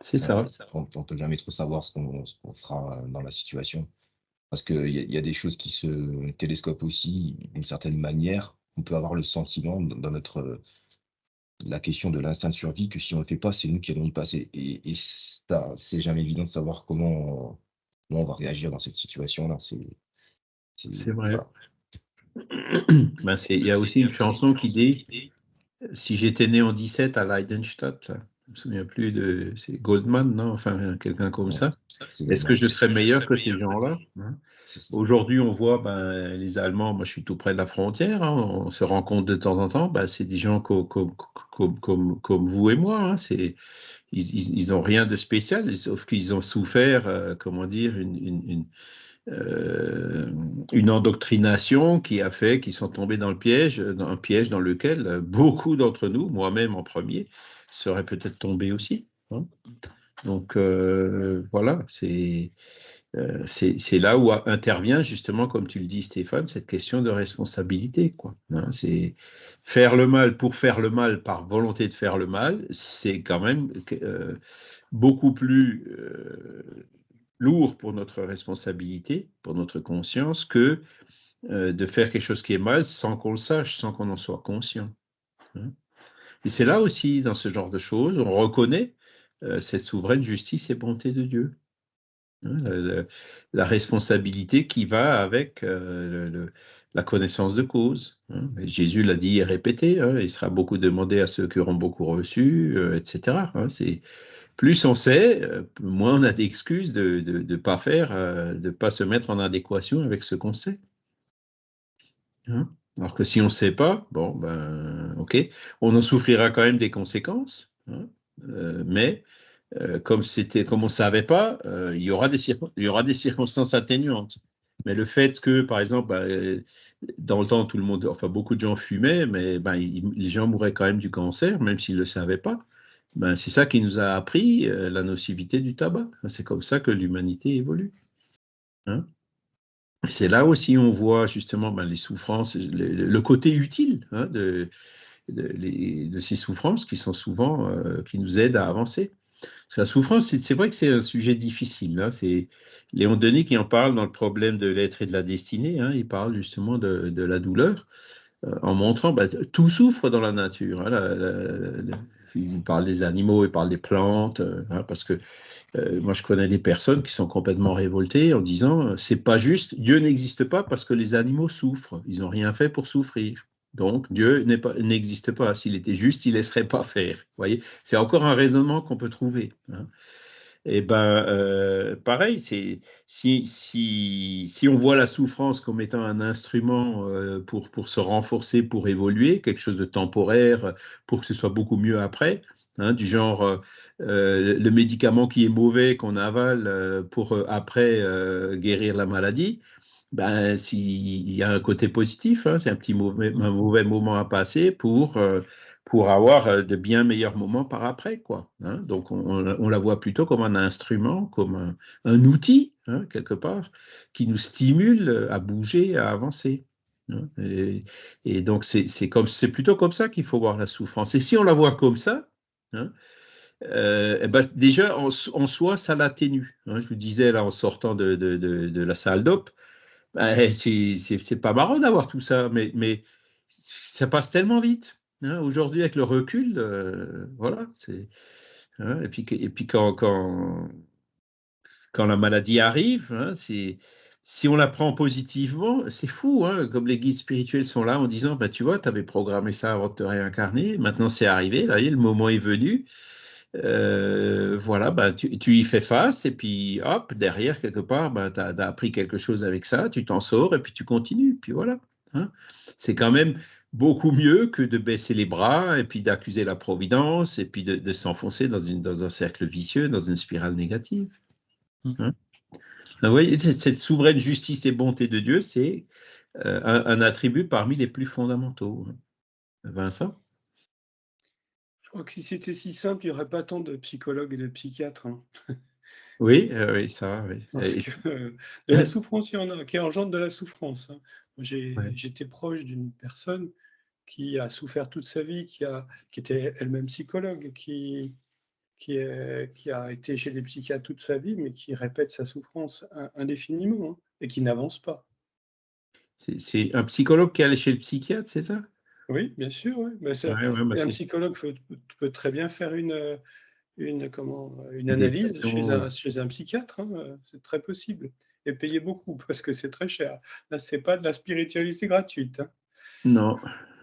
C'est ça. on peut jamais trop savoir ce qu'on fera dans la situation. Parce qu'il y a des choses qui se télescopent aussi d'une certaine manière. On peut avoir le sentiment dans notre la question de l'instinct de survie, que si on ne le fait pas, c'est nous qui allons y passer. Et ça, c'est jamais évident de savoir comment on va réagir dans cette situation-là. C'est vrai. ça. Ben, il y a aussi une chanson qui dit « Si j'étais né en 17 à Leidenstadt », je me souviens plus de... C'est Goldman, non? Enfin, quelqu'un comme Ouais, ça. c'est Est-ce que normal. je serais meilleur que ces gens-là? Hein? C'est ça. Aujourd'hui, on voit les Allemands, moi je suis tout près de la frontière, hein, on se rend compte de temps en temps, c'est des gens comme vous et moi. Hein, ils n'ont rien de spécial, sauf qu'ils ont souffert, comment dire, une endoctrination qui a fait qu'ils sont tombés dans un piège dans lequel beaucoup d'entre nous, moi-même en premier, seraient peut-être tombés aussi. Hein. Donc voilà, c'est là où intervient justement, comme tu le dis Stéphane, cette question de responsabilité, quoi. Hein, c'est faire le mal pour faire le mal par volonté de faire le mal, c'est quand même beaucoup plus lourd pour notre responsabilité, pour notre conscience, que de faire quelque chose qui est mal sans qu'on le sache, sans qu'on en soit conscient. Hein. Et c'est là aussi, dans ce genre de choses, on reconnaît cette souveraine justice et bonté de Dieu. Hein, la responsabilité qui va avec la connaissance de cause. Hein. Jésus l'a dit et répété, hein, il sera beaucoup demandé à ceux qui auront beaucoup reçu, etc. Hein, plus on sait, moins on a d'excuses de ne pas faire, de pas se mettre en adéquation avec ce qu'on sait. Hein. Alors que si on ne sait pas, bon, ok, on en souffrira quand même des conséquences, hein, mais comme on ne savait pas, il y aura des circonstances atténuantes. Mais le fait que, par exemple, dans le temps, beaucoup de gens fumaient, mais les gens mouraient quand même du cancer, même s'ils ne le savaient pas. C'est ça qui nous a appris la nocivité du tabac. C'est comme ça que l'humanité évolue. Hein. C'est là aussi on voit justement les souffrances, le côté utile, hein, de ces souffrances qui sont souvent, qui nous aident à avancer. Parce que la souffrance, c'est vrai que c'est un sujet difficile. Hein. C'est Léon Denis qui en parle dans le problème de l'être et de la destinée. Hein. Il parle justement de la douleur en montrant tout souffre dans la nature. Hein. Il parle des animaux, il parle des plantes, hein, parce que moi je connais des personnes qui sont complètement révoltées en disant c'est pas juste, Dieu n'existe pas parce que les animaux souffrent. Ils n'ont rien fait pour souffrir. Donc Dieu n'existe pas. S'il était juste, il ne laisserait pas faire. Vous voyez, c'est encore un raisonnement qu'on peut trouver. Hein. Et pareil, si on voit la souffrance comme étant un instrument pour se renforcer, pour évoluer, quelque chose de temporaire, pour que ce soit beaucoup mieux après, hein, du genre le médicament qui est mauvais qu'on avale pour après guérir la maladie, s'il y a un côté positif, hein, c'est un mauvais moment à passer pour avoir de bien meilleurs moments par après, quoi. Hein. Donc, on la voit plutôt comme un instrument, comme un outil, hein, quelque part, qui nous stimule à bouger, à avancer. Hein. Et donc, c'est plutôt comme ça qu'il faut voir la souffrance. Et si on la voit comme ça, hein, déjà, en soi, ça l'atténue. Hein. Je vous disais, là, en sortant de la salle d'op, c'est pas marrant d'avoir tout ça, mais ça passe tellement vite. Hein. Aujourd'hui, avec le recul, voilà. Hein, et puis quand la maladie arrive, hein, si on la prend positivement, c'est fou. Hein, comme les guides spirituels sont là en disant, tu vois, tu avais programmé ça avant de te réincarner, maintenant c'est arrivé, là, le moment est venu. Voilà, tu y fais face et puis hop, derrière, quelque part, tu as appris quelque chose avec ça, tu t'en sors et puis tu continues. Puis voilà. Hein. C'est quand même beaucoup mieux que de baisser les bras et puis d'accuser la providence et puis de s'enfoncer dans un cercle vicieux, dans une spirale négative. Hein. Vous voyez, cette souveraine justice et bonté de Dieu, c'est un attribut parmi les plus fondamentaux. Vincent? Je crois que si c'était si simple, il n'y aurait pas tant de psychologues et de psychiatres. Hein. Oui, ça, oui. Parce que de la souffrance, il y en a, qui engendre de la souffrance. Hein. J'étais proche d'une personne qui a souffert toute sa vie, qui était elle-même psychologue, qui a été chez les psychiatres toute sa vie, mais qui répète sa souffrance indéfiniment, hein, et qui n'avance pas. C'est un psychologue qui est allé chez le psychiatre, c'est ça? Oui, bien sûr. Ouais. Mais Ouais, ouais, bah, et un c'est psychologue peut très bien faire une une analyse évaluation. chez un psychiatre. Hein, c'est très possible. Et payer beaucoup parce que c'est très cher. Là, c'est pas de la spiritualité gratuite. Hein. Non,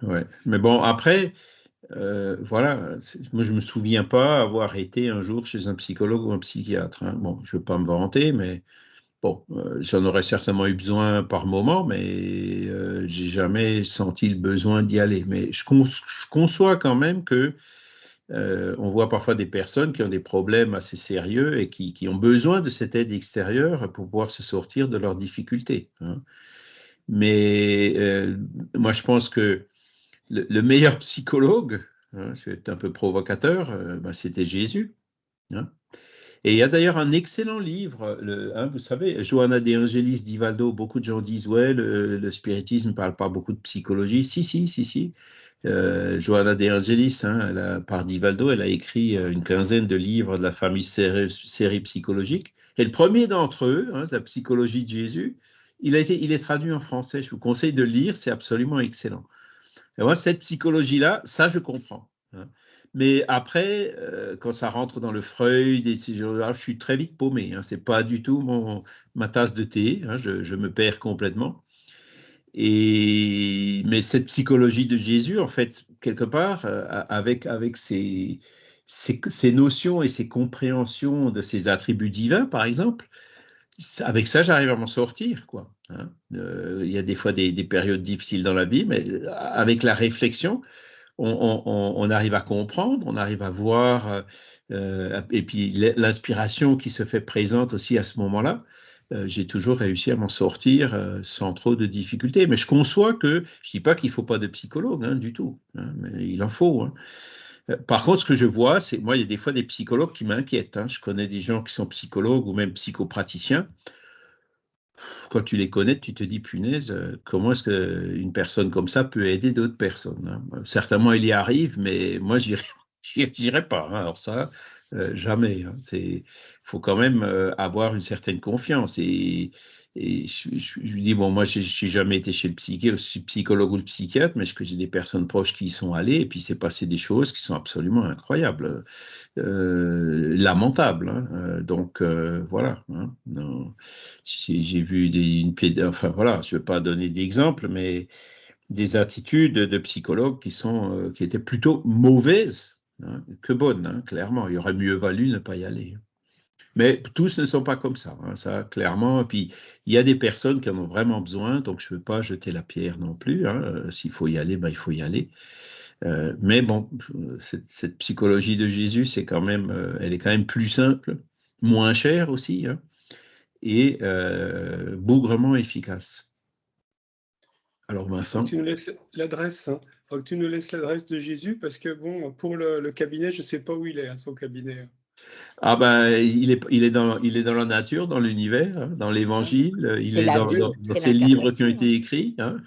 ouais. Mais bon, après, voilà, moi je me souviens pas avoir été un jour chez un psychologue ou un psychiatre. Hein. Bon, je veux pas me vanter, mais bon, j'en aurais certainement eu besoin par moment, mais j'ai jamais senti le besoin d'y aller. Mais je conçois quand même que on voit parfois des personnes qui ont des problèmes assez sérieux et qui ont besoin de cette aide extérieure pour pouvoir se sortir de leurs difficultés. Hein. Mais moi, je pense que le meilleur psychologue, hein, c'est un peu provocateur, ben, c'était Jésus. Hein. Et il y a d'ailleurs un excellent livre, hein, vous savez, Johanna de Angelis d'Ivaldo. Beaucoup de gens disent, ouais, le spiritisme ne parle pas beaucoup de psychologie. Si, si, si, si. Johanna de Angelis, hein, par Divaldo, elle a écrit une quinzaine de livres de la famille série psychologique. Et le premier d'entre eux, hein, la psychologie de Jésus, il est traduit en français. Je vous conseille de le lire, c'est absolument excellent. Et moi, cette psychologie-là, ça, je comprends. Hein. Mais après, quand ça rentre dans le Freud, et ces gens-là, je suis très vite paumé. Hein. C'est pas du tout ma tasse de thé. Hein. Je me perds complètement. Mais cette psychologie de Jésus, en fait, quelque part, avec ses notions et ses compréhensions de ses attributs divins, par exemple, avec ça, j'arrive à m'en sortir, quoi. Hein. Il y a des fois des périodes difficiles dans la vie, mais avec la réflexion, on arrive à comprendre, on arrive à voir, et puis l'inspiration qui se fait présente aussi à ce moment-là, j'ai toujours réussi à m'en sortir sans trop de difficultés. Mais je conçois que, je ne dis pas qu'il ne faut pas de psychologue, hein, du tout, hein, mais il en faut. Hein. Par contre, ce que je vois, c'est, moi, il y a des fois des psychologues qui m'inquiètent. Hein. Je connais des gens qui sont psychologues ou même psychopraticiens. Quand tu les connais, tu te dis, punaise, comment est-ce qu'une personne comme ça peut aider d'autres personnes? Hein. Certainement, il y arrive, mais moi, j'irai pas. Hein. Alors ça, jamais. Hein. Il faut quand même avoir une certaine confiance. Et je lui dis, bon, moi, je n'ai jamais été chez le psychologue ou le psychiatre, mais j'ai des personnes proches qui y sont allées, et puis c'est passé des choses qui sont absolument incroyables. Lamentable. Hein. Donc voilà. Hein. Non. J'ai vu enfin voilà, je ne vais pas donner d'exemple, mais des attitudes de psychologues qui étaient plutôt mauvaises, hein, que bonnes, hein, clairement. Il aurait mieux valu ne pas y aller. Mais tous ne sont pas comme ça, hein, ça clairement. Et puis il y a des personnes qui en ont vraiment besoin, donc je ne veux pas jeter la pierre non plus. Hein. S'il faut y aller, ben, il faut y aller. Mais bon, cette psychologie de Jésus, elle est quand même plus simple, moins chère aussi, hein, et bougrement efficace. Alors Il faut que Vincent? tu nous laisses l'adresse. Hein. Il faut que tu nous laisses l'adresse de Jésus parce que bon, pour le cabinet, je ne sais pas où il est, hein, son cabinet. Ah ben, il est dans la nature, dans l'univers, hein, dans Hein. l'évangile, il C'est est la dans, vie, dans c'est ces livres qui ont l'incarnation. été écrits. Hein.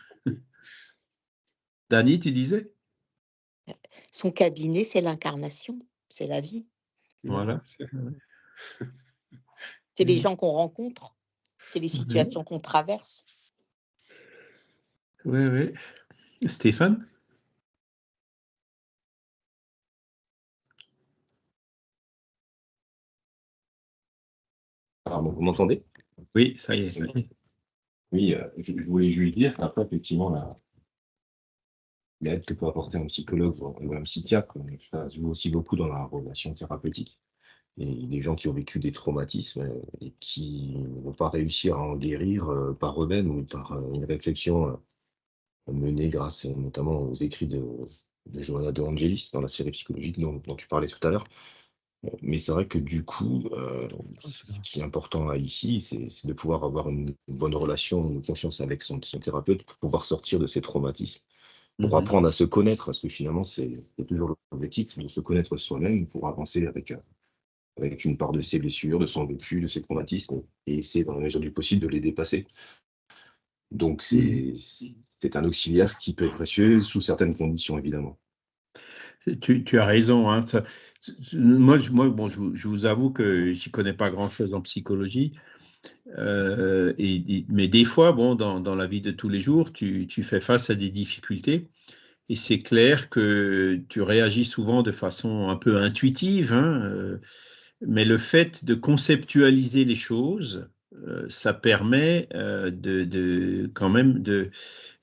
Dany, tu disais? Son cabinet, c'est l'incarnation, c'est la vie. Voilà. C'est les gens qu'on rencontre, c'est les Oui, situations qu'on traverse. oui. Oui. Stéphane? Alors, vous m'entendez? Oui, ça y est. Ça y est. Oui, je voulais juste dire qu'après, effectivement, l'aide que peut apporter un psychologue ou un psychiatre, ça se joue aussi beaucoup dans la relation thérapeutique. Et des gens qui ont vécu des traumatismes et qui ne vont pas réussir à en guérir par eux-mêmes ou par une réflexion menée grâce notamment aux écrits de Johanna de Angelis dans la série psychologique dont tu parlais tout à l'heure. Mais c'est vrai que du coup, ce qui est important là, ici, c'est de pouvoir avoir une bonne relation, une confiance avec son thérapeute pour pouvoir sortir de ces traumatismes, pour Mhm. apprendre à se connaître, parce que finalement, c'est toujours l'objectif, c'est de se connaître soi-même pour avancer avec une part de ses blessures, de son vécu, de ses traumatismes, et essayer dans la mesure du possible de les dépasser. Donc Mhm. c'est un auxiliaire qui peut être précieux sous certaines conditions, évidemment. Tu as raison. Hein. Moi, bon, je vous avoue que j'y connais pas grand-chose en psychologie. Mais des fois, bon, dans la vie de tous les jours, tu fais face à des difficultés. et c'est clair que tu réagis souvent de façon un peu intuitive, hein, mais le fait de conceptualiser les choses, ça permet quand même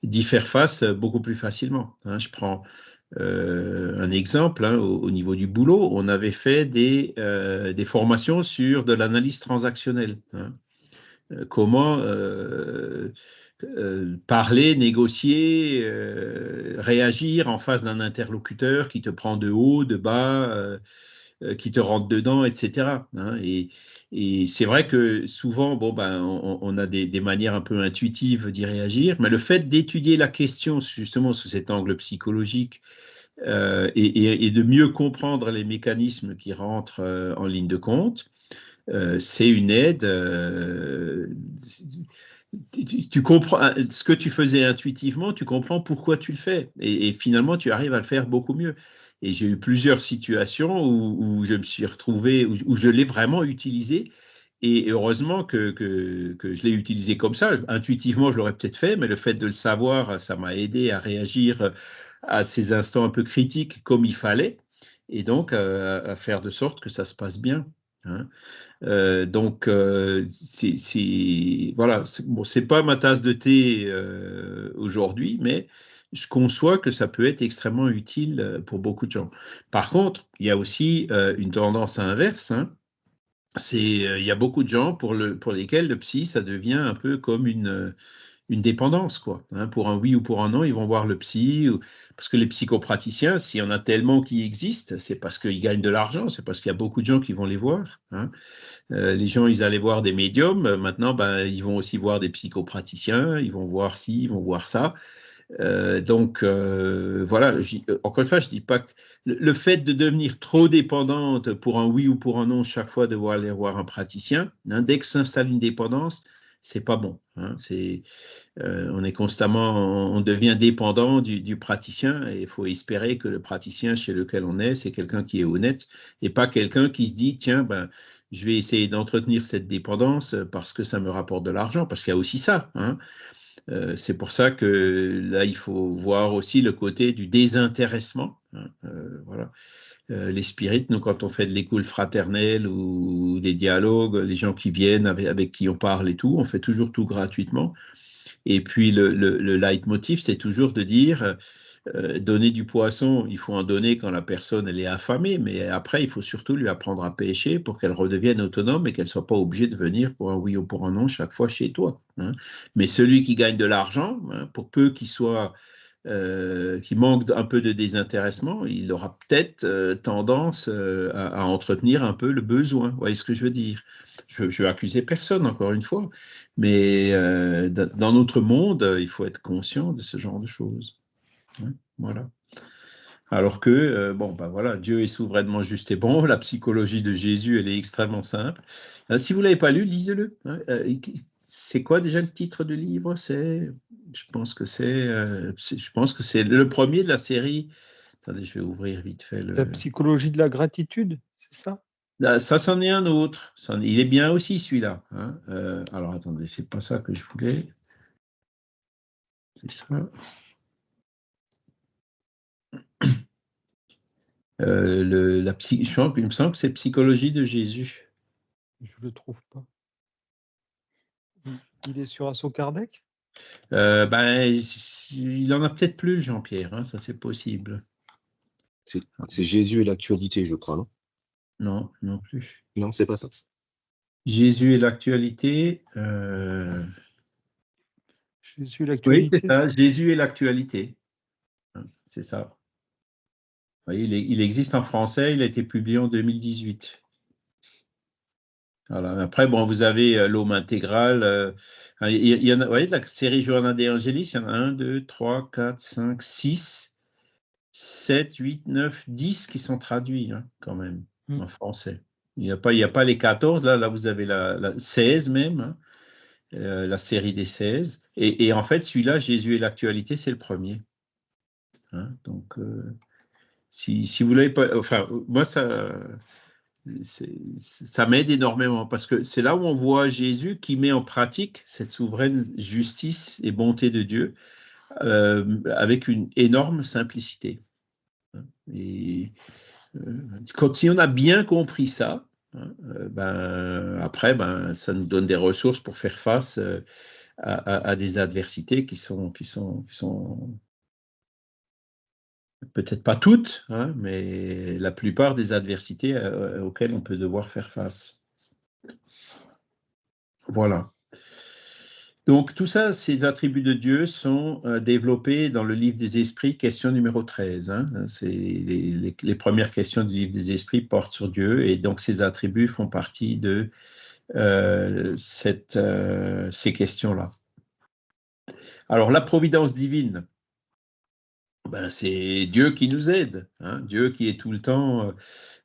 d'y faire face beaucoup plus facilement, hein. Je prends un exemple, hein, au niveau du boulot, on avait fait des formations sur de l'analyse transactionnelle, hein. Comment parler, négocier, réagir en face d'un interlocuteur qui te prend de haut, de bas, qui te rentre dedans, etc., hein. Et c'est vrai que souvent, bon, ben, on a des manières un peu intuitives d'y réagir, mais le fait d'étudier la question justement sous cet angle psychologique, et de mieux comprendre les mécanismes qui rentrent en ligne de compte, c'est une aide. Tu comprends ce que tu faisais intuitivement, tu comprends pourquoi tu le fais, et finalement tu arrives à le faire beaucoup mieux. Et j'ai eu plusieurs situations où je me suis retrouvé, où je l'ai vraiment utilisé, et heureusement que je l'ai utilisé comme ça. Intuitivement, je l'aurais peut-être fait, mais le fait de le savoir, ça m'a aidé à réagir à ces instants un peu critiques comme il fallait, et donc à faire de sorte que ça se passe bien, hein. Donc, voilà, bon, c'est pas ma tasse de thé aujourd'hui, mais je conçois que ça peut être extrêmement utile pour beaucoup de gens. Par contre, il y a aussi une tendance inverse, hein. Il y a beaucoup de gens pour lesquels le psy, ça devient un peu comme une dépendance, quoi, hein. Pour un oui ou pour un non, ils vont voir le psy, parce que les psychopraticiens, s'il y en a tellement qui existent, c'est parce qu'ils gagnent de l'argent, c'est parce qu'il y a beaucoup de gens qui vont les voir, hein. Les gens, ils allaient voir des médiums. Maintenant, ben, ils vont aussi voir des psychopraticiens. Ils vont voir ci, ils vont voir ça. Donc, voilà. Encore une fois, je dis pas que le fait de devenir trop dépendante pour un oui ou pour un non, chaque fois devoir aller voir un praticien, hein, dès que s'installe une dépendance, c'est pas bon, hein. On est constamment, on devient dépendant du praticien, et il faut espérer que le praticien chez lequel on est, c'est quelqu'un qui est honnête, et pas quelqu'un qui se dit, tiens, ben, je vais essayer d'entretenir cette dépendance parce que ça me rapporte de l'argent, parce qu'il y a aussi ça, hein. C'est pour ça que là, il faut voir aussi le côté du désintéressement, hein. Voilà. Les spirites, nous, quand on fait de l'écoute fraternelle ou des dialogues, les gens qui viennent avec qui on parle et tout, on fait toujours tout gratuitement. Et puis le leitmotiv, c'est toujours de dire, donner du poisson, il faut en donner quand la personne elle est affamée, mais après, il faut surtout lui apprendre à pêcher pour qu'elle redevienne autonome et qu'elle ne soit pas obligée de venir pour un oui ou pour un non chaque fois chez toi, hein. Mais celui qui gagne de l'argent, hein, pour peu qu'il soit, qui manque un peu de désintéressement, il aura peut-être tendance à entretenir un peu le besoin. Vous voyez ce que je veux dire? Je veux accuser personne, encore une fois, mais dans notre monde, il faut être conscient de ce genre de choses, hein. Voilà. Alors que, bon, ben voilà, Dieu est souverainement juste et bon. La psychologie de Jésus, elle est extrêmement simple. Si vous ne l'avez pas lu, lisez-le, hein. C'est quoi déjà le titre du livre? Je pense que c'est le premier de la série. Attendez, je vais ouvrir vite fait La psychologie de la gratitude, c'est ça? Ça, c'en est un autre. Il est bien aussi, celui-là, hein. Alors, attendez, c'est pas ça que je voulais. C'est ça. Il me semble que c'est Psychologie de Jésus. Je ne le trouve pas. Il est sur Asso Kardec? Ben, il en a peut-être plus, Jean-Pierre, hein, ça c'est possible. C'est Jésus et l'actualité, je crois, non? Non, non plus. Non, c'est pas ça. Jésus et l'actualité. Jésus et Oui, l'actualité. c'est ça, Jésus et l'actualité. C'est ça. Vous voyez, il existe en français, il a été publié en 2018. Voilà. Après, bon, vous avez l'Homme intégral. Il y en a, vous voyez, de la série Johanna De Angelis, il y en a 1, 2, 3, 4, 5, 6, 7, 8, 9, 10 qui sont traduits, hein, quand même, en français. Il n'y a pas les 14, là vous avez la 16 même, hein, la série des 16. Et en fait, celui-là, Jésus et l'actualité, c'est le premier, hein. Donc, si vous ne l'avez pas... Enfin, moi, ça m'aide énormément, parce que c'est là où on voit Jésus qui met en pratique cette souveraine justice et bonté de Dieu avec une énorme simplicité. Et si on a bien compris ça, après, ça nous donne des ressources pour faire face à des adversités qui sont peut-être pas toutes, hein, mais la plupart des adversités auxquelles on peut devoir faire face. Voilà. Donc, tout ça, ces attributs de Dieu sont développés dans le livre des Esprits, question numéro 13. Hein. C'est les premières questions du livre des Esprits portent sur Dieu, et donc ces attributs font partie de ces questions-là. Alors, la providence divine, c'est Dieu qui nous aide, hein, Dieu qui est tout le temps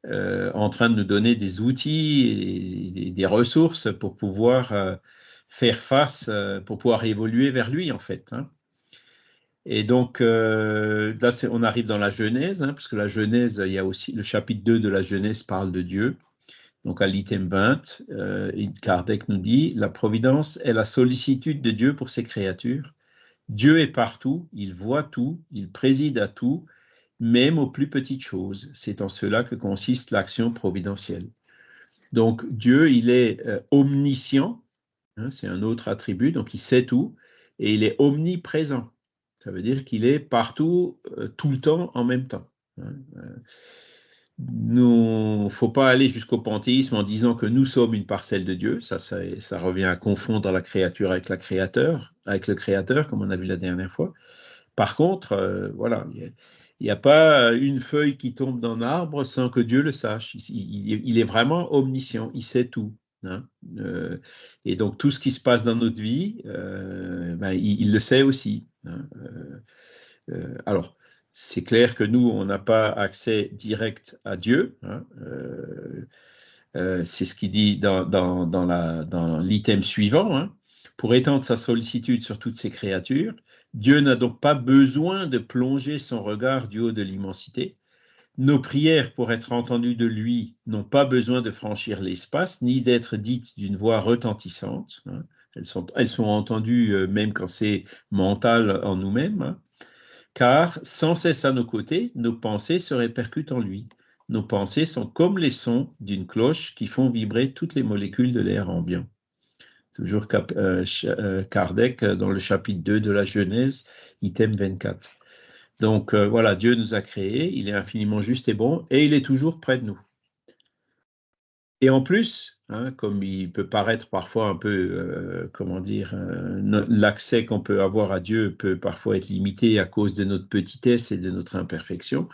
en train de nous donner des outils et des ressources pour pouvoir faire face, pour pouvoir évoluer vers lui, en fait. Hein. Et donc, là, on arrive dans la Genèse, hein, parce que la Genèse, il y a aussi le chapitre 2 de la Genèse parle de Dieu. Donc, à l'item 20, Kardec nous dit « La providence est la sollicitude de Dieu pour ses créatures. Dieu est partout, il voit tout, il préside à tout, même aux plus petites choses. C'est en cela que consiste l'action providentielle. » Donc, Dieu, il est omniscient, hein, c'est un autre attribut, donc il sait tout, et il est omniprésent. Ça veut dire qu'il est partout, tout le temps, en même temps. Hein. Il ne faut pas aller jusqu'au panthéisme en disant que nous sommes une parcelle de Dieu. Ça revient à confondre la créature avec le Créateur, comme on a vu la dernière fois. Par contre, voilà, il n'y a pas une feuille qui tombe d'un arbre sans que Dieu le sache. Il est vraiment omniscient, il sait tout. Hein. Et donc, tout ce qui se passe dans notre vie, il le sait aussi. Hein. Alors, c'est clair que nous, on n'a pas accès direct à Dieu. Hein. C'est ce qu'il dit dans l'item suivant. Hein. Pour étendre sa sollicitude sur toutes ses créatures, Dieu n'a donc pas besoin de plonger son regard du haut de l'immensité. Nos prières, pour être entendues de lui, n'ont pas besoin de franchir l'espace, ni d'être dites d'une voix retentissante. Hein. Elles sont entendues même quand c'est mental en nous-mêmes. Hein. Car sans cesse à nos côtés, nos pensées se répercutent en lui. Nos pensées sont comme les sons d'une cloche qui font vibrer toutes les molécules de l'air ambiant. Toujours Kardec dans le chapitre 2 de la Genèse, item 24. Donc voilà, Dieu nous a créés, il est infiniment juste et bon, et il est toujours près de nous. Et en plus, hein, comme il peut paraître parfois un peu, l'accès qu'on peut avoir à Dieu peut parfois être limité à cause de notre petitesse et de notre imperfection,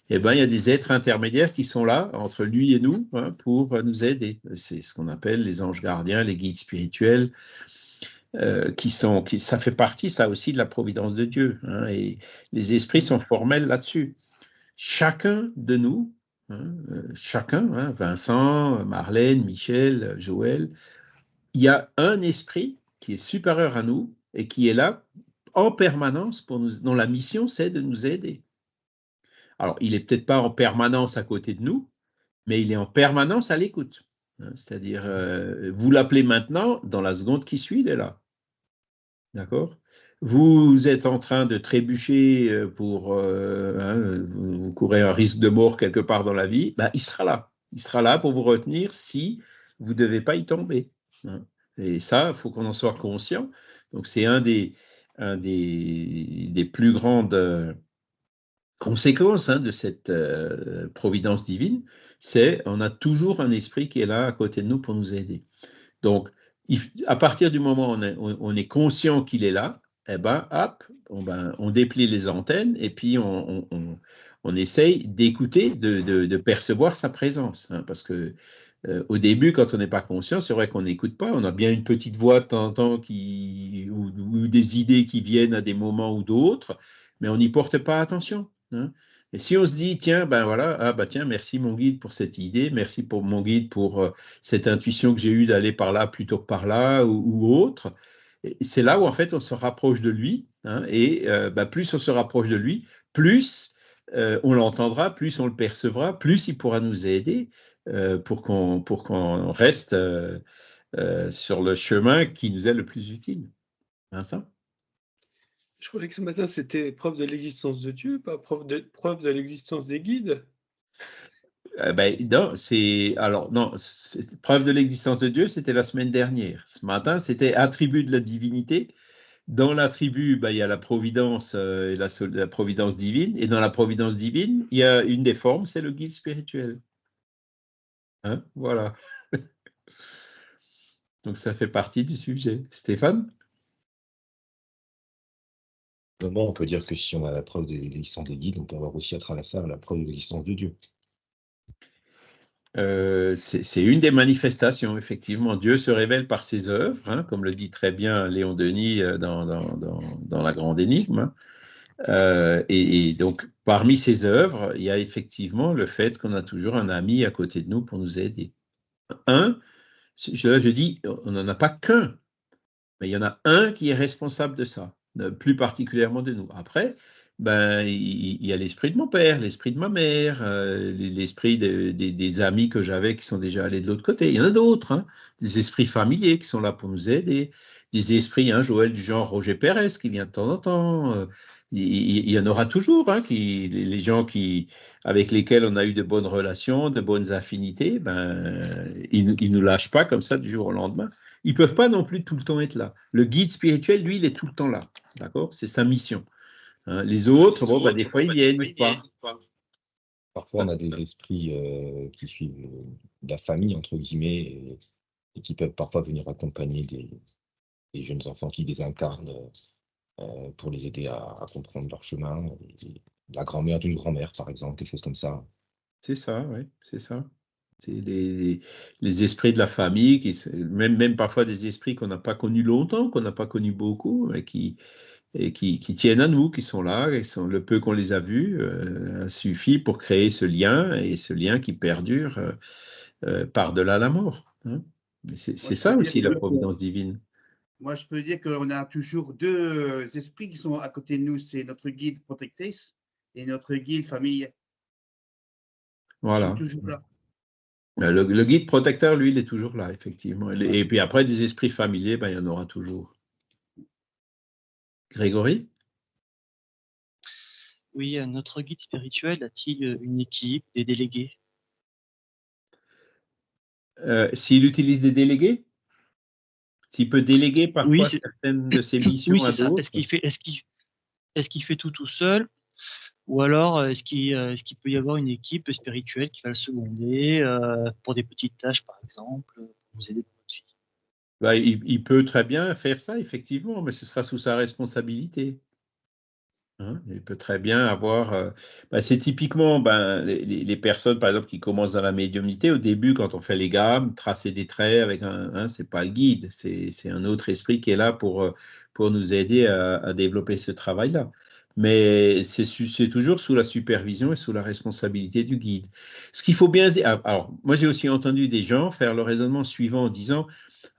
il y a des êtres intermédiaires qui sont là, entre lui et nous, hein, pour nous aider. C'est ce qu'on appelle les anges gardiens, les guides spirituels, ça fait partie, ça aussi, de la providence de Dieu. Hein, et les esprits sont formels là-dessus. Chacun de nous, hein, Vincent, Marlène, Michel, Joël, il y a un esprit qui est supérieur à nous et qui est là en permanence pour nous, dont la mission c'est de nous aider. Alors, il n'est peut-être pas en permanence à côté de nous, mais il est en permanence à l'écoute. Hein, c'est-à-dire, vous l'appelez maintenant, dans la seconde qui suit, il est là. D'accord ? Vous êtes en train de trébucher vous courez un risque de mort quelque part dans la vie, il sera là. Il sera là pour vous retenir si vous ne devez pas y tomber. Hein. Et ça, il faut qu'on en soit conscient. Donc, c'est un des plus grandes conséquences de cette providence divine, c'est on a toujours un esprit qui est là à côté de nous pour nous aider. Donc, à partir du moment où on est conscient qu'il est là, hop, on déplie les antennes et puis on essaye d'écouter, de percevoir sa présence. Hein, parce que au début, quand on n'est pas conscient, c'est vrai qu'on n'écoute pas. On a bien une petite voix de temps en temps ou des idées qui viennent à des moments ou d'autres, mais on n'y porte pas attention. Hein. Et si on se dit, tiens, tiens, merci mon guide pour cette idée, merci pour mon guide pour cette intuition que j'ai eue d'aller par là plutôt que par là ou autre, c'est là où en fait on se rapproche de lui, hein, et plus on se rapproche de lui, plus on l'entendra, plus on le percevra, plus il pourra nous aider pour qu'on reste sur le chemin qui nous est le plus utile. Hein, ça ? Je croyais que ce matin, c'était preuve de l'existence de Dieu, pas preuve de l'existence des guides. Non, preuve de l'existence de Dieu, c'était la semaine dernière. Ce matin, c'était attribut de la divinité. Dans l'attribut, il y a la providence et la providence divine. Et dans la providence divine, il y a une des formes, c'est le guide spirituel. Hein, voilà. Donc, ça fait partie du sujet. Stéphane? Bon, on peut dire que si on a la preuve de l'existence des guides, on peut avoir aussi à travers ça la preuve de l'existence de Dieu. C'est une des manifestations, effectivement. Dieu se révèle par ses œuvres, hein, comme le dit très bien Léon Denis dans La Grande Énigme. Hein. Et donc, parmi ces œuvres, il y a effectivement le fait qu'on a toujours un ami à côté de nous pour nous aider. Je dis, on n'en a pas qu'un, mais il y en a un qui est responsable de ça, plus particulièrement de nous. Après, il y a l'esprit de mon père, l'esprit de ma mère, l'esprit des amis que j'avais qui sont déjà allés de l'autre côté. Il y en a d'autres, hein, des esprits familiers qui sont là pour nous aider, des esprits, hein, Joël, du genre Roger Pérez qui vient de temps en temps. Il y en aura toujours, hein, les gens avec lesquels on a eu de bonnes relations, de bonnes affinités, ils ne nous lâchent pas comme ça du jour au lendemain. Ils ne peuvent pas non plus tout le temps être là. Le guide spirituel, lui, il est tout le temps là. D'accord? C'est sa mission. Hein, les autres, des fois, ils viennent, ils partent. Parfois, on a des esprits qui suivent la famille, entre guillemets, et qui peuvent parfois venir accompagner des jeunes enfants qui désincarnent pour les aider à comprendre leur chemin. La grand-mère d'une grand-mère, par exemple, quelque chose comme ça. C'est ça, oui, c'est ça. C'est les esprits de la famille, même parfois des esprits qu'on n'a pas connus longtemps, qu'on n'a pas connus beaucoup, mais qui tiennent à nous, qui sont là, le peu qu'on les a vus, suffit pour créer ce lien, et ce lien qui perdure par-delà la mort. Hein. C'est ça aussi la providence divine. Moi, je peux dire qu'on a toujours deux esprits qui sont à côté de nous. C'est notre guide protectrice et notre guide famille. Voilà. Ils sont toujours là. Le guide protecteur, lui, il est toujours là, effectivement. Et puis après, des esprits familiers, il y en aura toujours. Grégory? Oui, notre guide spirituel a-t-il une équipe, des délégués? S'il utilise des délégués? S'il peut déléguer parfois certaines de ses missions à d'autres? Est-ce qu'il fait tout seul? Ou alors, est-ce qu'il peut y avoir une équipe spirituelle qui va le seconder pour des petites tâches, par exemple, pour vous aider dans votre vie? Il peut très bien faire ça, effectivement, mais ce sera sous sa responsabilité. Hein, il peut très bien avoir... c'est typiquement les personnes, par exemple, qui commencent dans la médiumnité. Au début, quand on fait les gammes, tracer des traits avec c'est pas le guide, c'est un autre esprit qui est là pour nous aider à développer ce travail-là. Mais c'est toujours sous la supervision et sous la responsabilité du guide. Ce qu'il faut bien... Alors, moi, j'ai aussi entendu des gens faire le raisonnement suivant en disant...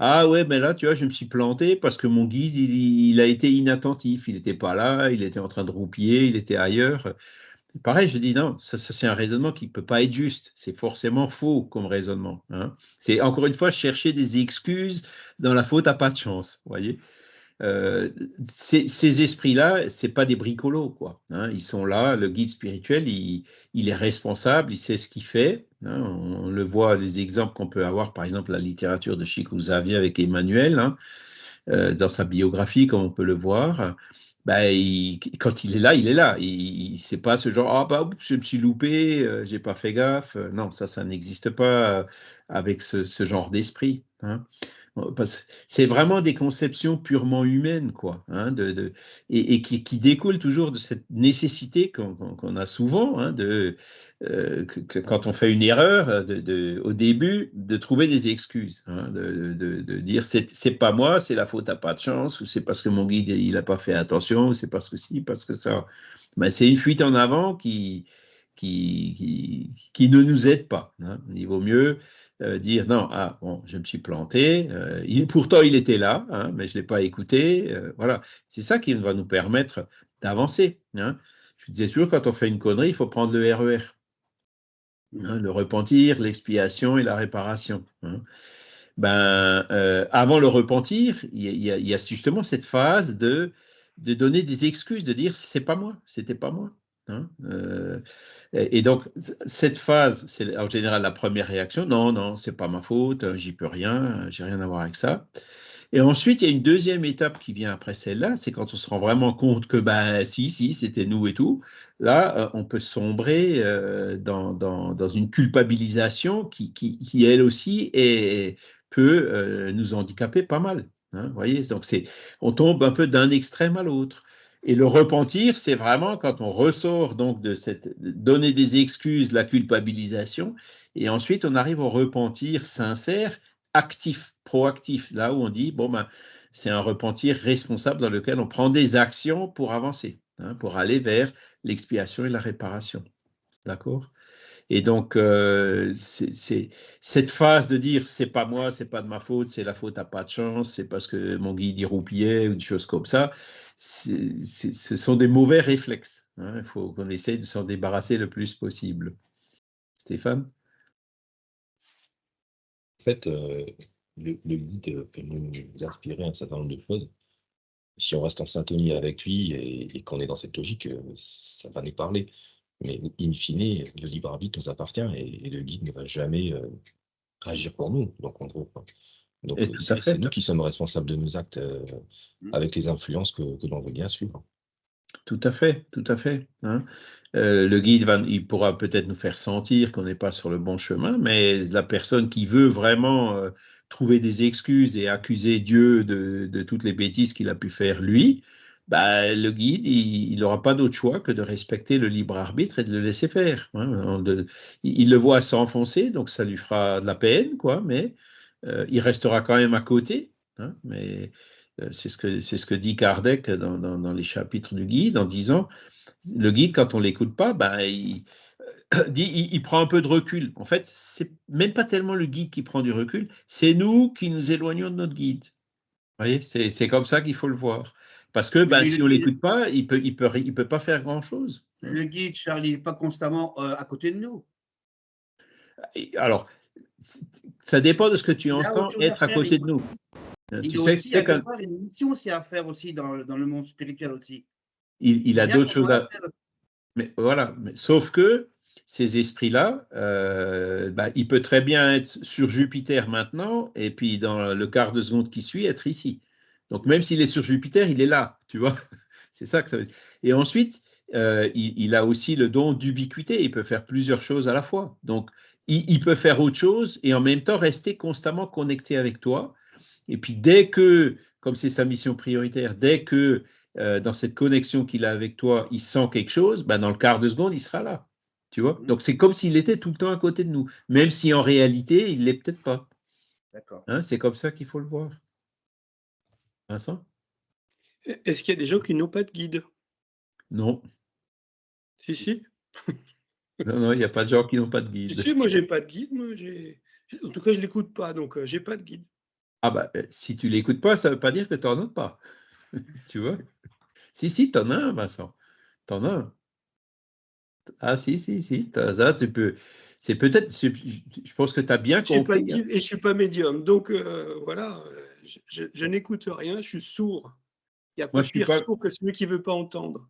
Ah ouais, mais là, tu vois, je me suis planté parce que mon guide, il a été inattentif. Il n'était pas là, il était en train de roupiller, il était ailleurs. Pareil, je dis non, ça c'est un raisonnement qui ne peut pas être juste. C'est forcément faux comme raisonnement. Hein. C'est encore une fois chercher des excuses dans la faute à pas de chance. Vous voyez, ces esprits-là, c'est pas des bricolos, quoi. Hein, ils sont là, le guide spirituel, il est responsable, il sait ce qu'il fait. Hein, on le voit, les exemples qu'on peut avoir, par exemple, la littérature de Chico Xavier avec Emmanuel, hein, dans sa biographie, comme on peut le voir. Quand il est là, il est là. C'est pas ce genre, je me suis loupé, j'ai pas fait gaffe. Non, ça n'existe pas avec ce genre d'esprit. Hein. C'est vraiment des conceptions purement humaines, quoi, hein, et qui découlent toujours de cette nécessité qu'on a souvent, hein, quand on fait une erreur, au début, de trouver des excuses, hein, de dire c'est pas moi, c'est la faute à pas de chance, ou c'est parce que mon guide il n'a pas fait attention, ou c'est parce que si, parce que ça. C'est une fuite en avant qui ne nous aide pas. Hein. Il vaut mieux dire non, je me suis planté, pourtant il était là, hein, mais je ne l'ai pas écouté. Voilà, c'est ça qui va nous permettre d'avancer. Hein. Je disais toujours, quand on fait une connerie, il faut prendre le RER. Hein, le repentir, l'expiation et la réparation. Hein. Avant le repentir, il y a justement cette phase de de donner des excuses, de dire c'est pas moi, c'était pas moi. Hein, et donc, cette phase, c'est en général la première réaction. Non, non, c'est pas ma faute, j'y peux rien, j'ai rien à voir avec ça. Et ensuite, il y a une deuxième étape qui vient après celle-là, c'est quand on se rend vraiment compte que, ben, si, c'était nous et tout. Là, on peut sombrer dans une culpabilisation qui elle aussi, peut nous handicaper pas mal. Hein, vous voyez, donc on tombe un peu d'un extrême à l'autre. Et le repentir, c'est vraiment quand on ressort donc de cette donner des excuses, la culpabilisation, et ensuite on arrive au repentir sincère, actif, proactif, là où on dit bon ben c'est un repentir responsable dans lequel on prend des actions pour avancer, hein, pour aller vers l'expiation et la réparation. D'accord? Et donc, c'est cette phase de dire c'est pas moi, c'est pas de ma faute, c'est la faute à pas de chance, c'est parce que mon guide y roupillait ou des choses comme ça, ce sont des mauvais réflexes. Hein. Il faut qu'on essaye de s'en débarrasser le plus possible. Stéphane? En fait, le guide peut nous inspirer un certain nombre de choses. Si on reste en syntonie avec lui et qu'on est dans cette logique, ça va nous parler. Mais in fine, le libre arbitre nous appartient et le guide ne va jamais agir pour nous. Donc, en gros, quoi. Donc, Et tout à fait. c'est nous qui sommes responsables de nos actes avec les influences que l'on veut bien suivre. Tout à fait, tout à fait. Hein. Le guide, il pourra peut-être nous faire sentir qu'on n'est pas sur le bon chemin, mais la personne qui veut vraiment trouver des excuses et accuser Dieu de toutes les bêtises qu'il a pu faire lui, bah, le guide, il n'aura pas d'autre choix que de respecter le libre arbitre et de le laisser faire. Hein. Il le voit s'enfoncer, donc ça lui fera de la peine, quoi, mais il restera quand même à côté. Hein, mais c'est ce que dit Kardec dans les chapitres du guide, en disant, le guide, quand on ne l'écoute pas, ben, il prend un peu de recul. En fait, c'est même pas tellement le guide qui prend du recul, c'est nous qui nous éloignons de notre guide. Vous voyez, c'est comme ça qu'il faut le voir. Parce que ben, si on ne l'écoute pas, il peut pas faire grand-chose. Le guide, Charles, il n'est pas constamment à côté de nous. Alors, ça dépend de ce que tu Il a entends autre chose à être à faire, côté de nous. Il Tu a sais, aussi avoir une mission aussi à faire aussi dans le monde spirituel aussi. il a Bien d'autres qu'on choses doit à faire. Mais voilà, sauf que ces esprits-là, il peut très bien être sur Jupiter maintenant, et puis dans le quart de seconde qui suit, être ici. Donc même s'il est sur Jupiter, il est là, tu vois. C'est ça que ça veut dire. Et ensuite, il a aussi le don d'ubiquité, il peut faire plusieurs choses à la fois. Donc il peut faire autre chose et en même temps rester constamment connecté avec toi. Et puis dès que, comme c'est sa mission prioritaire, dès que dans cette connexion qu'il a avec toi, il sent quelque chose, ben dans le quart de seconde, il sera là. Tu vois? Donc c'est comme s'il était tout le temps à côté de nous, même si en réalité, il ne l'est peut-être pas. D'accord. Hein, c'est comme ça qu'il faut le voir. Vincent? Est-ce qu'il y a des gens qui n'ont pas de guide? Non. Si. Non, il n'y a pas de gens qui n'ont pas de guide. Si, moi, j'ai pas de guide. En tout cas, je l'écoute pas, donc j'ai pas de guide. Ah bah, si tu l'écoutes pas, ça ne veut pas dire que tu n'en as pas. Tu vois? Si, tu en as un, Vincent. Tu en as un. Ah si, ça, tu peux. C'est peut-être, je pense que tu as bien J'ai pas de compris. Hein. guide et je suis pas médium, donc voilà, je n'écoute rien, je suis sourd. Il n'y a Moi, pas pire sourd que celui qui veut pas entendre.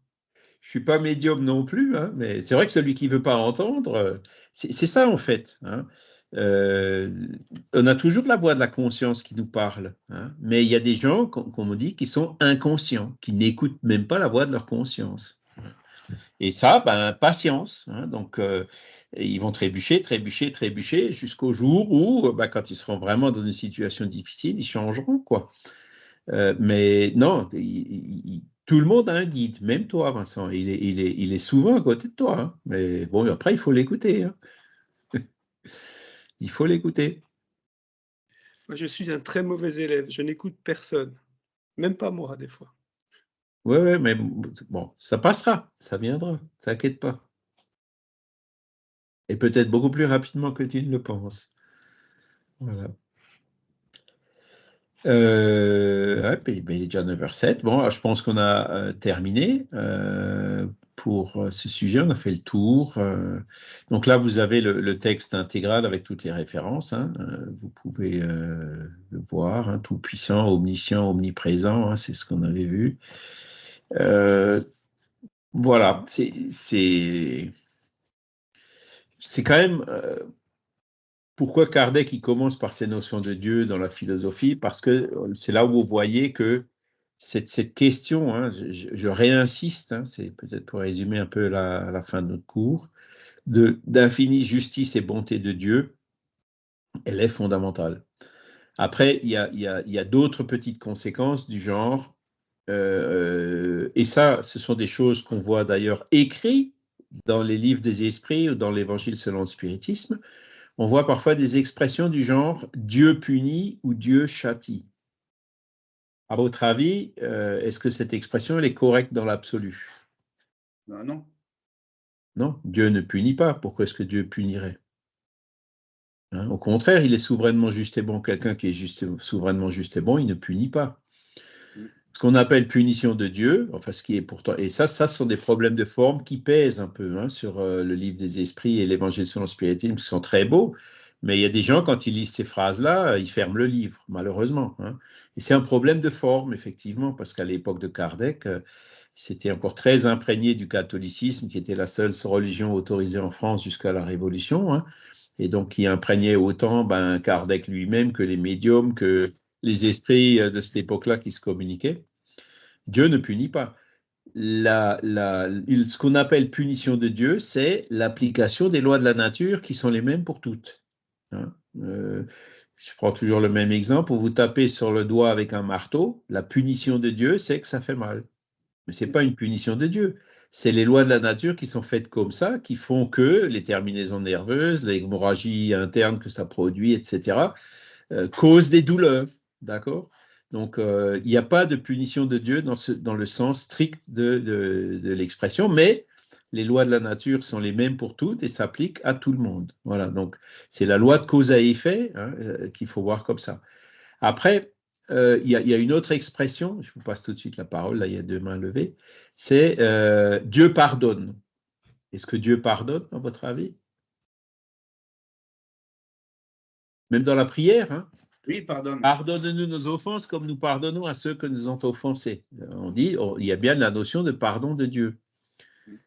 Je suis pas médium non plus, hein, mais c'est vrai que celui qui veut pas entendre, c'est ça en fait. Hein. On a toujours la voix de la conscience qui nous parle, hein, mais il y a des gens, qu'on me dit, qui sont inconscients, qui n'écoutent même pas la voix de leur conscience. Et ça, ben, patience. Hein, donc, ils vont trébucher jusqu'au jour où, ben, quand ils seront vraiment dans une situation difficile, ils changeront, quoi. Mais non, tout le monde a un guide, même toi, Vincent. Il est souvent à côté de toi. Hein. Mais bon, après, il faut l'écouter. Hein. Il faut l'écouter. Moi, je suis un très mauvais élève, je n'écoute personne, même pas moi, des fois. Ouais, mais bon, ça passera, ça viendra, ne t'inquiète pas. Et peut-être beaucoup plus rapidement que tu ne le penses. Voilà. Il est déjà 9h07. Bon, alors, je pense qu'on a terminé pour ce sujet. On a fait le tour. Donc là, vous avez le texte intégral avec toutes les références. Hein, vous pouvez le voir. Hein, tout puissant, omniscient, omniprésent. Hein, c'est ce qu'on avait vu. Voilà, c'est quand même pourquoi Kardec il commence par ces notions de Dieu dans la philosophie, parce que c'est là où vous voyez que cette question, hein, je réinsiste, hein, c'est peut-être pour résumer un peu la fin de notre cours, d'infinie justice et bonté de Dieu, elle est fondamentale. Après, il y a d'autres petites conséquences du genre, et ça, ce sont des choses qu'on voit d'ailleurs écrites dans les livres des esprits ou dans l'évangile selon le spiritisme. On voit parfois des expressions du genre Dieu punit ou Dieu châtie. À votre avis, est-ce que cette expression elle est correcte dans l'absolu? Ben non. Non, Dieu ne punit pas. Pourquoi est-ce que Dieu punirait? Hein, au contraire, il est souverainement juste et bon. Quelqu'un qui est souverainement juste et bon, il ne punit pas. Ce qu'on appelle punition de Dieu, enfin ce qui est pourtant, et ça ce sont des problèmes de forme qui pèsent un peu hein, sur le livre des esprits et l'évangile selon le spiritisme, qui sont très beaux, mais il y a des gens, quand ils lisent ces phrases-là, ils ferment le livre, malheureusement. Hein. Et c'est un problème de forme, effectivement, parce qu'à l'époque de Kardec, c'était encore très imprégné du catholicisme, qui était la seule religion autorisée en France jusqu'à la Révolution, hein, et donc qui imprégnait autant Kardec lui-même que les médiums, que les esprits de cette époque-là qui se communiquaient. Dieu ne punit pas. Ce qu'on appelle punition de Dieu, c'est l'application des lois de la nature qui sont les mêmes pour toutes. Hein. Je prends toujours le même exemple. Vous tapez sur le doigt avec un marteau, la punition de Dieu, c'est que ça fait mal. Mais ce n'est pas une punition de Dieu. C'est les lois de la nature qui sont faites comme ça, qui font que les terminaisons nerveuses, l'hémorragie interne que ça produit, etc., causent des douleurs. D'accord? Donc, il n'y a pas de punition de Dieu dans le sens strict de l'expression, mais les lois de la nature sont les mêmes pour toutes et s'appliquent à tout le monde. Voilà, donc c'est la loi de cause à effet hein, qu'il faut voir comme ça. Après, il y a une autre expression, je vous passe tout de suite la parole, là il y a deux mains levées, c'est Dieu pardonne. Est-ce que Dieu pardonne, à votre avis? Même dans la prière, hein? Oui, pardonne. Pardonne-nous nos offenses comme nous pardonnons à ceux que nous ont offensés. On dit, il y a bien la notion de pardon de Dieu.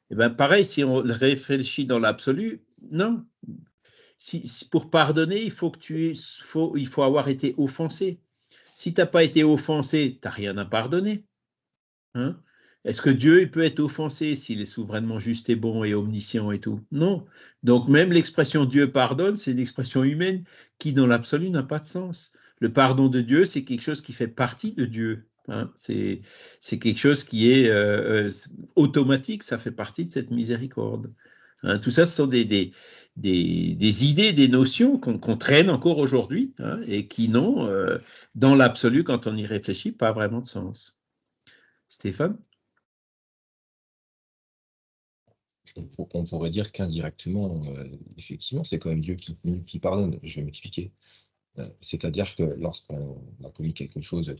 Et bien pareil, si on réfléchit dans l'absolu, non. Pour pardonner, il faut avoir été offensé. Si tu n'as pas été offensé, tu n'as rien à pardonner. Hein? Est-ce que Dieu il peut être offensé s'il est souverainement juste et bon et omniscient et tout? Non. Donc même l'expression Dieu pardonne, c'est une expression humaine qui dans l'absolu n'a pas de sens. Le pardon de Dieu, c'est quelque chose qui fait partie de Dieu. Hein? C'est quelque chose qui est automatique, ça fait partie de cette miséricorde. Hein? Tout ça, ce sont des idées, des notions qu'on traîne encore aujourd'hui hein, et qui n'ont, dans l'absolu, quand on y réfléchit, pas vraiment de sens. Stéphane? On pourrait dire qu'indirectement, effectivement, c'est quand même Dieu qui pardonne. Je vais m'expliquer. C'est-à-dire que lorsqu'on a commis quelque chose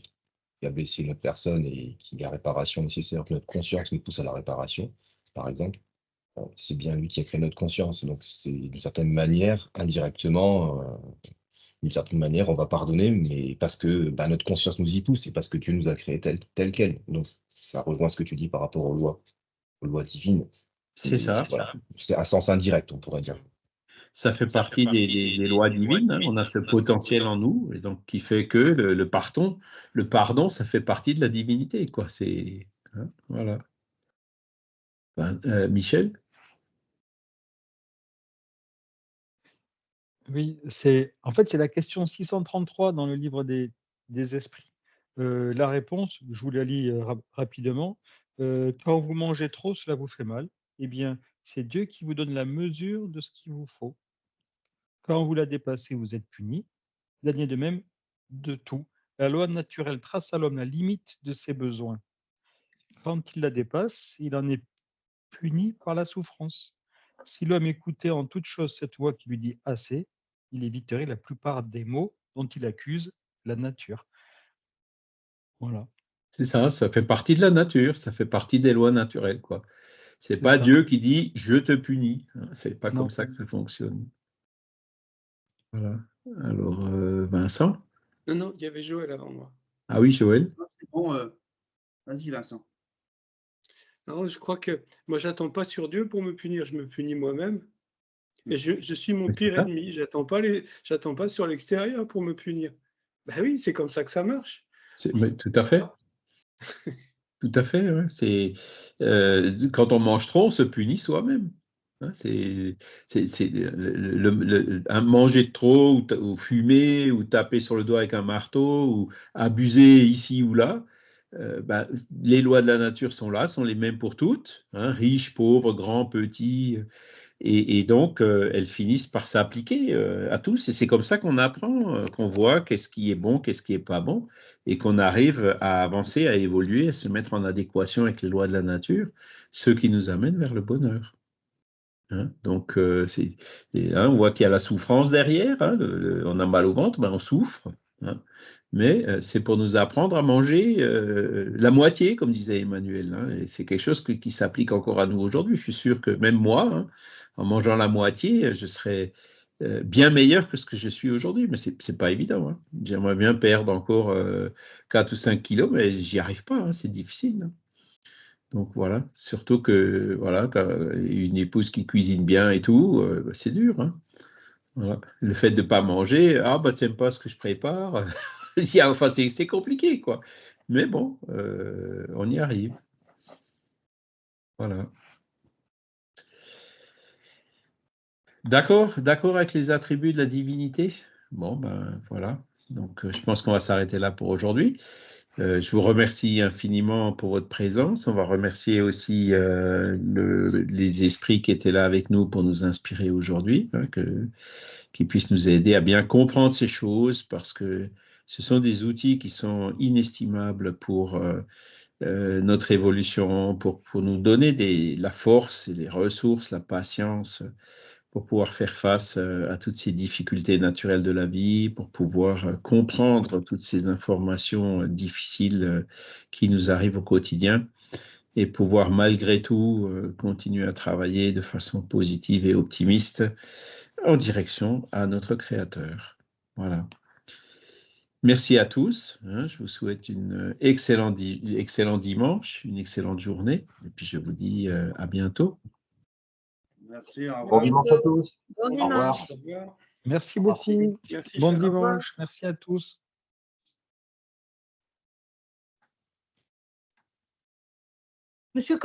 qui a blessé une autre personne et qu'il y a réparation nécessaire, que notre conscience nous pousse à la réparation, par exemple, c'est bien lui qui a créé notre conscience. Donc, c'est d'une certaine manière, indirectement, d'une certaine manière, on va pardonner, mais parce que notre conscience nous y pousse et parce que Dieu nous a créé tel quel. Donc, ça rejoint ce que tu dis par rapport aux lois divines. C'est ça. Voilà. C'est à sens indirect, on pourrait dire. Ça fait partie des lois divines. Hein. On a ce potentiel en nous, et donc qui fait que le pardon, ça fait partie de la divinité, quoi. C'est hein, voilà. Michel? Oui, en fait, c'est la question 633 dans le livre des esprits. La réponse, je vous la lis rapidement. Quand vous mangez trop, cela vous fait mal. Eh bien, c'est Dieu qui vous donne la mesure de ce qu'il vous faut. Quand vous la dépassez, vous êtes puni. Il en est de même de tout. La loi naturelle trace à l'homme la limite de ses besoins. Quand il la dépasse, il en est puni par la souffrance. Si l'homme écoutait en toute chose cette voix qui lui dit assez, il éviterait la plupart des maux dont il accuse la nature. Voilà. C'est ça, ça fait partie de la nature, ça fait partie des lois naturelles, quoi. C'est pas ça. Dieu qui dit je te punis. Hein. C'est pas Non. comme ça que ça fonctionne. Voilà. Alors, Vincent? Non, il y avait Joël avant moi. Ah oui, Joël? C'est bon, vas-y, Vincent. Non, je crois que moi, j'attends pas sur Dieu pour me punir, je me punis moi-même. Et je suis mon Mais c'est pire ça. ennemi. J'attends pas sur l'extérieur pour me punir. Ben oui, c'est comme ça que ça marche. Mais tout à fait. Tout à fait. Ouais. Quand on mange trop, on se punit soi-même. Hein, manger de trop, ou fumer, ou taper sur le doigt avec un marteau, ou abuser ici ou là. Ben, les lois de la nature sont là, sont les mêmes pour toutes, hein, riches, pauvres, grands, petits. Et donc, elles finissent par s'appliquer à tous. Et c'est comme ça qu'on apprend, qu'on voit qu'est-ce qui est bon, qu'est-ce qui n'est pas bon, et qu'on arrive à avancer, à évoluer, à se mettre en adéquation avec les lois de la nature, ce qui nous amène vers le bonheur. Hein. Donc, on voit qu'il y a la souffrance derrière. Hein, on a mal au ventre, ben on souffre. Hein. Mais c'est pour nous apprendre à manger la moitié, comme disait Emmanuel. Hein, et c'est quelque chose qui s'applique encore à nous aujourd'hui. Je suis sûr que même moi, hein, en mangeant la moitié, je serais bien meilleur que ce que je suis aujourd'hui. Mais c'est pas évident. Hein. J'aimerais bien perdre encore 4 ou 5 kilos, mais j'y arrive pas. Hein, c'est difficile. Hein. Donc voilà, surtout que voilà, une épouse qui cuisine bien et tout, c'est dur. Hein. Voilà. Le fait de ne pas manger, ah bah t'aimes pas ce que je prépare, enfin c'est compliqué quoi. Mais bon, on y arrive. Voilà. D'accord avec les attributs de la divinité? Bon ben voilà. Donc je pense qu'on va s'arrêter là pour aujourd'hui. Je vous remercie infiniment pour votre présence. On va remercier aussi les esprits qui étaient là avec nous pour nous inspirer aujourd'hui, hein, qui puissent nous aider à bien comprendre ces choses, parce que ce sont des outils qui sont inestimables pour notre évolution, pour nous donner la force et les ressources, la patience, pour pouvoir faire face à toutes ces difficultés naturelles de la vie, pour pouvoir comprendre toutes ces informations difficiles qui nous arrivent au quotidien, et pouvoir malgré tout continuer à travailler de façon positive et optimiste en direction à notre Créateur. Voilà. Merci à tous. Hein, je vous souhaite une excellent dimanche, une excellente journée, et puis je vous dis à bientôt. Merci, au À revoir. Bon dimanche à bientôt. tous. Bon Au revoir. dimanche. Au revoir. Merci beaucoup. Merci, Bon cher. Au revoir. dimanche. Merci à tous. Monsieur